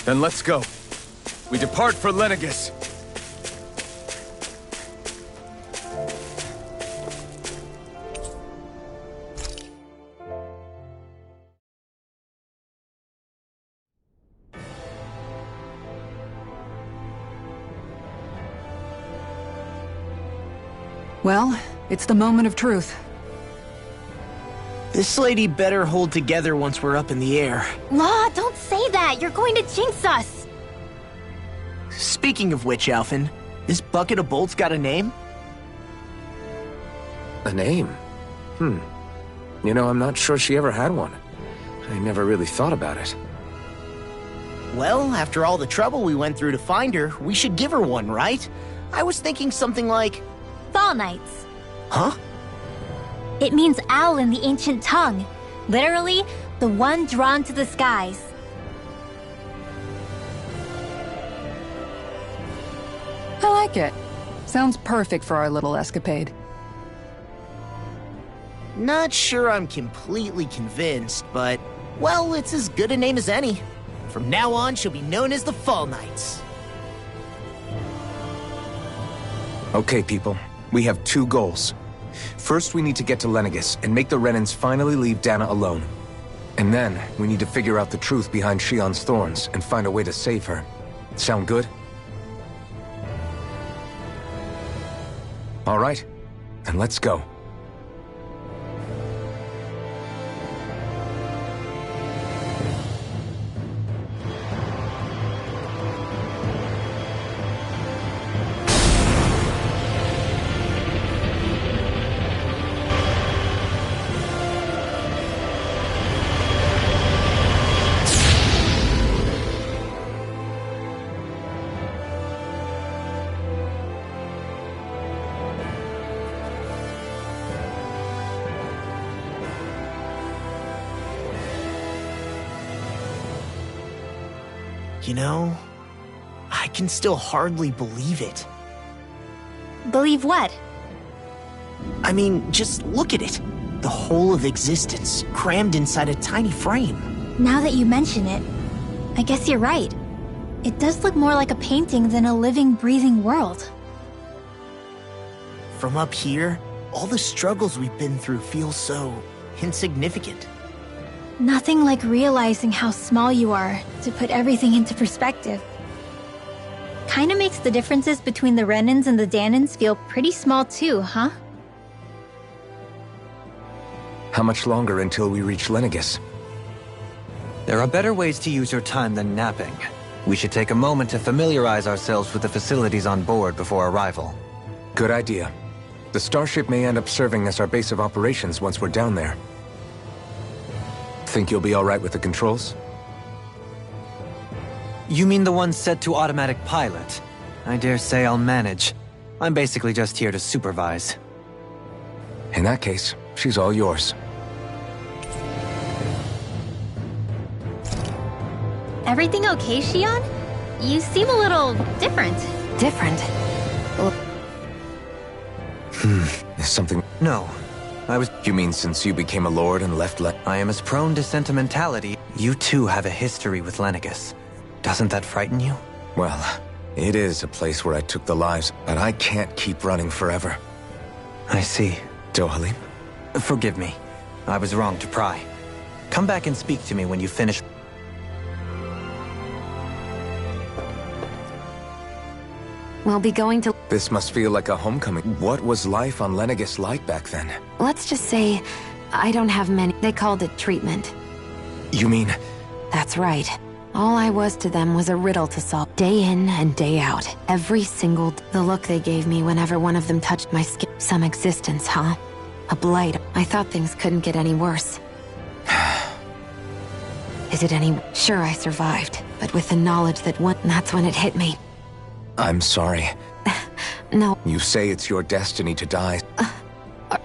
Then let's go. We depart for Lenegis. Well, it's the moment of truth. This lady better hold together once we're up in the air. Law, don't say that! You're going to jinx us! Speaking of which, Alphen, this bucket of bolts got a name? A name? You know, I'm not sure she ever had one. I never really thought about it. Well, after all the trouble we went through to find her, we should give her one, right? I was thinking something like... Fall Knights. Huh? It means owl in the ancient tongue. Literally, the one drawn to the skies. I like it. Sounds perfect for our little escapade. Not sure I'm completely convinced, but... Well, it's as good a name as any. From now on, she'll be known as the Fall Knights. Okay, people. We have two goals. First, we need to get to Lenegis and make the Renans finally leave Dana alone. And then, we need to figure out the truth behind Shionne's thorns and find a way to save her. Sound good? All right, then let's go. You know, I can still hardly believe it. Believe what? I mean, just look at it. The whole of existence, crammed inside a tiny frame. Now that you mention it, I guess you're right. It does look more like a painting than a living, breathing world. From up here, all the struggles we've been through feel so insignificant. Nothing like realizing how small you are to put everything into perspective. Kinda makes the differences between the Renans and the Danans feel pretty small too, huh? How much longer until we reach Lenegis? There are better ways to use your time than napping. We should take a moment to familiarize ourselves with the facilities on board before arrival. Good idea. The starship may end up serving as our base of operations once we're down there. Think you'll be all right with the controls? You mean the one set to automatic pilot? I dare say I'll manage. I'm basically just here to supervise. In that case, she's all yours. Everything okay, Shionne? You seem a little different. Different? Is something... No. You mean since you became a lord and left I am as prone to sentimentality. You too have a history with Lenegis. Doesn't that frighten you? Well, it is a place where I took the lives, but I can't keep running forever. I see. Dohalim? Forgive me. I was wrong to pry. Come back and speak to me when you finish. We'll be going to... This must feel like a homecoming. What was life on Lenegis like back then? Let's just say, I don't have many. They called it treatment. You mean... That's right. All I was to them was a riddle to solve. Day in and day out. Every single... The look they gave me whenever one of them touched my skin. Some existence, huh? A blight. I thought things couldn't get any worse. Is it any... Sure, I survived. But with the knowledge that one... That's when it hit me. I'm sorry. No. You say it's your destiny to die.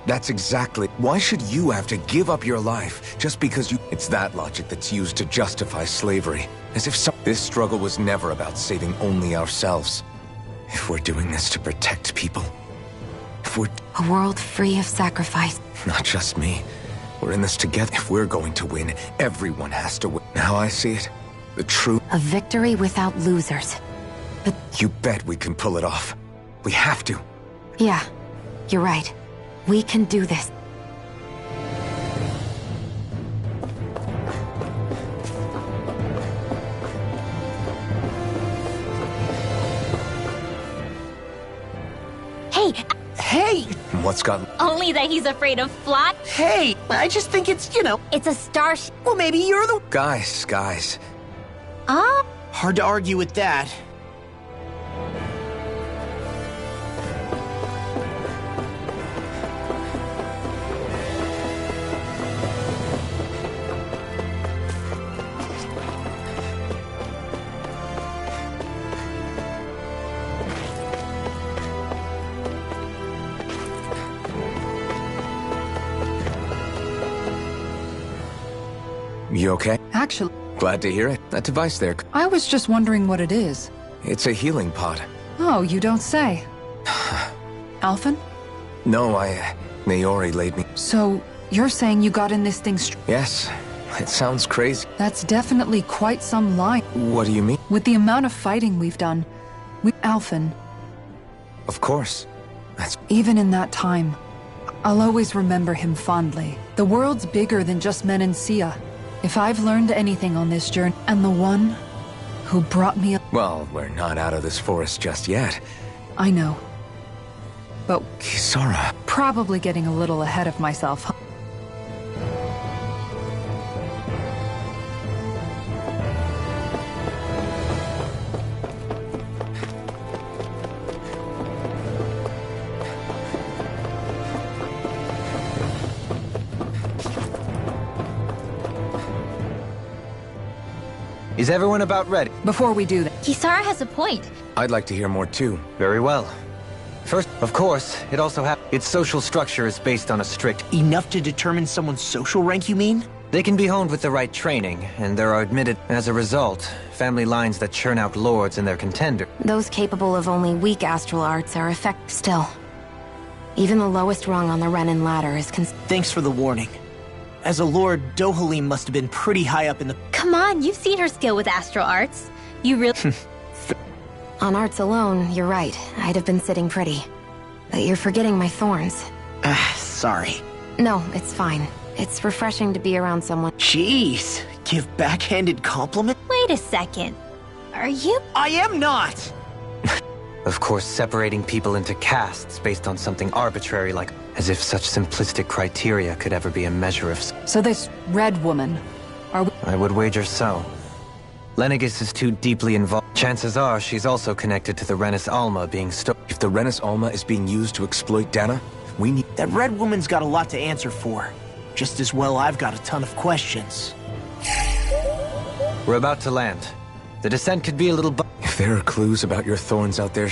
That's exactly... Why should you have to give up your life just because you... It's that logic that's used to justify slavery. As if This struggle was never about saving only ourselves. If we're doing this to protect people... If we're... A world free of sacrifice. Not just me. We're in this together. If we're going to win, everyone has to win. Now I see it. The truth. A victory without losers. You bet we can pull it off. We have to. Yeah, you're right. We can do this. Hey, Hey! What's got... only that he's afraid of fly. Hey! I just think it's, It's a starship. well, maybe you're the... Guys. Hard to argue with that. You okay? Actually, Glad to hear it. That device there, I was just wondering what it is. it's a healing pod. Oh, you don't say. Alphen? No, Naori laid me... So, you're saying you got in this thing Yes, it sounds crazy. That's definitely quite some lie. What do you mean? With the amount of fighting we've done, Alphen, Of course. That's... even in that time, I'll always remember him fondly. The world's bigger than just Menancia. If I've learned anything on this journey, and the one who brought me... Well, we're not out of this forest just yet. I know. But Kisara. probably getting a little ahead of myself. Is everyone about ready? Before we do that, Kisara has a point. I'd like to hear more too. Very well. First, of course, it also its social structure is based on a strict... Enough to determine someone's social rank, you mean? They can be honed with the right training, and there are admitted, as a result, family lines that churn out lords and their contender. Those capable of only weak astral arts are still. Even the lowest rung on the Renin ladder is Thanks for the warning. As a lord, Dohalim must have been pretty high up in the... Come on, you've seen her skill with astral arts. You really... On arts alone, you're right. I'd have been sitting pretty. But you're forgetting my thorns. Sorry. No, it's fine. It's refreshing to be around someone. Jeez, give backhanded compliment? Wait a second. Are you... I am not! Of course, separating people into castes based on something arbitrary like... As if such simplistic criteria could ever be a measure of... so this red woman, are we... I would wager so. Lenegis is too deeply involved. Chances are she's also connected to the Renis Alma being If the Renis Alma is being used to exploit Dana, we need... That red woman's got a lot to answer for. Just as well I've got a ton of questions. We're about to land. The descent could be a little If there are clues about your thorns out there,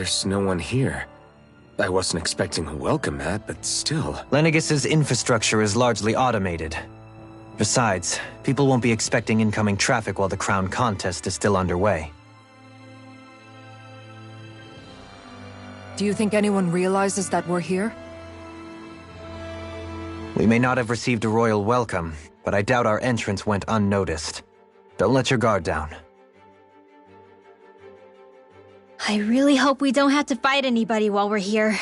there's no one here. I wasn't expecting a welcome mat, but still. Lenegis's infrastructure is largely automated. Besides, people won't be expecting incoming traffic while the crown contest is still underway. Do you think anyone realizes that we're here? We may not have received a royal welcome, but I doubt our entrance went unnoticed. Don't let your guard down. I really hope we don't have to fight anybody while we're here.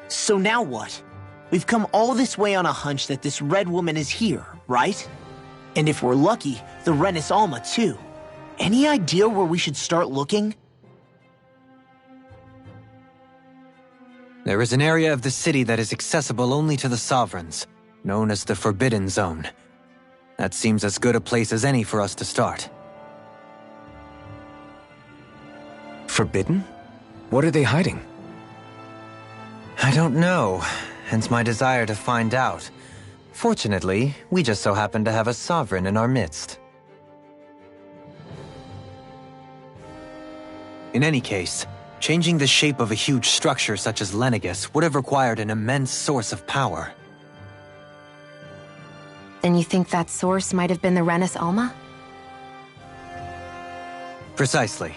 So now what? We've come all this way on a hunch that this red woman is here, right? And if we're lucky, the Renis Alma too. Any idea where we should start looking? There is an area of the city that is accessible only to the Sovereigns, known as the Forbidden Zone. That seems as good a place as any for us to start. Forbidden? What are they hiding? I don't know. hence my desire to find out. Fortunately, we just so happen to have a sovereign in our midst. In any case, changing the shape of a huge structure such as Lenegis would have required an immense source of power. Then you think that source might have been the Renis Alma? Precisely.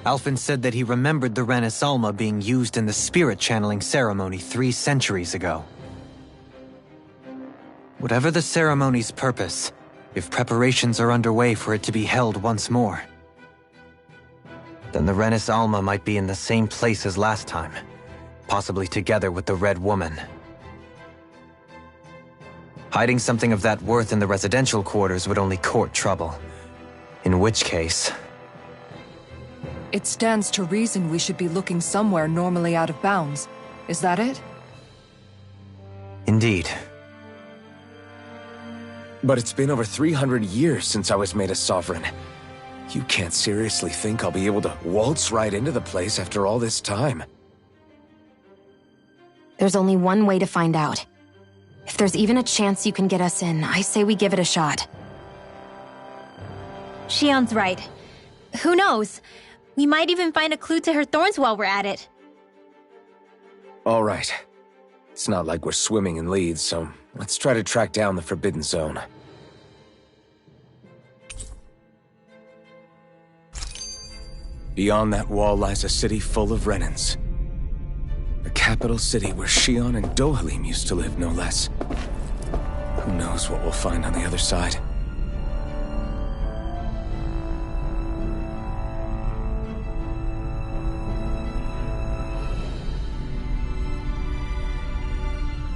Alphen said that he remembered the Renis Alma being used in the spirit channeling ceremony 3 centuries ago. Whatever the ceremony's purpose, if preparations are underway for it to be held once more, then the Renis Alma might be in the same place as last time, possibly together with the Red Woman. Hiding something of that worth in the residential quarters would only court trouble. In which case... It stands to reason we should be looking somewhere normally out of bounds. Is that it? Indeed. But it's been over 300 years since I was made a sovereign. You can't seriously think I'll be able to waltz right into the place after all this time. There's only one way to find out. If there's even a chance you can get us in, I say we give it a shot. Shion's right. Who knows? We might even find a clue to her thorns while we're at it. All right. It's not like we're swimming in leads, so let's try to track down the Forbidden Zone. Beyond that wall lies a city full of Renins. The capital city where Shion and Dohalim used to live, no less. Who knows what we'll find on the other side?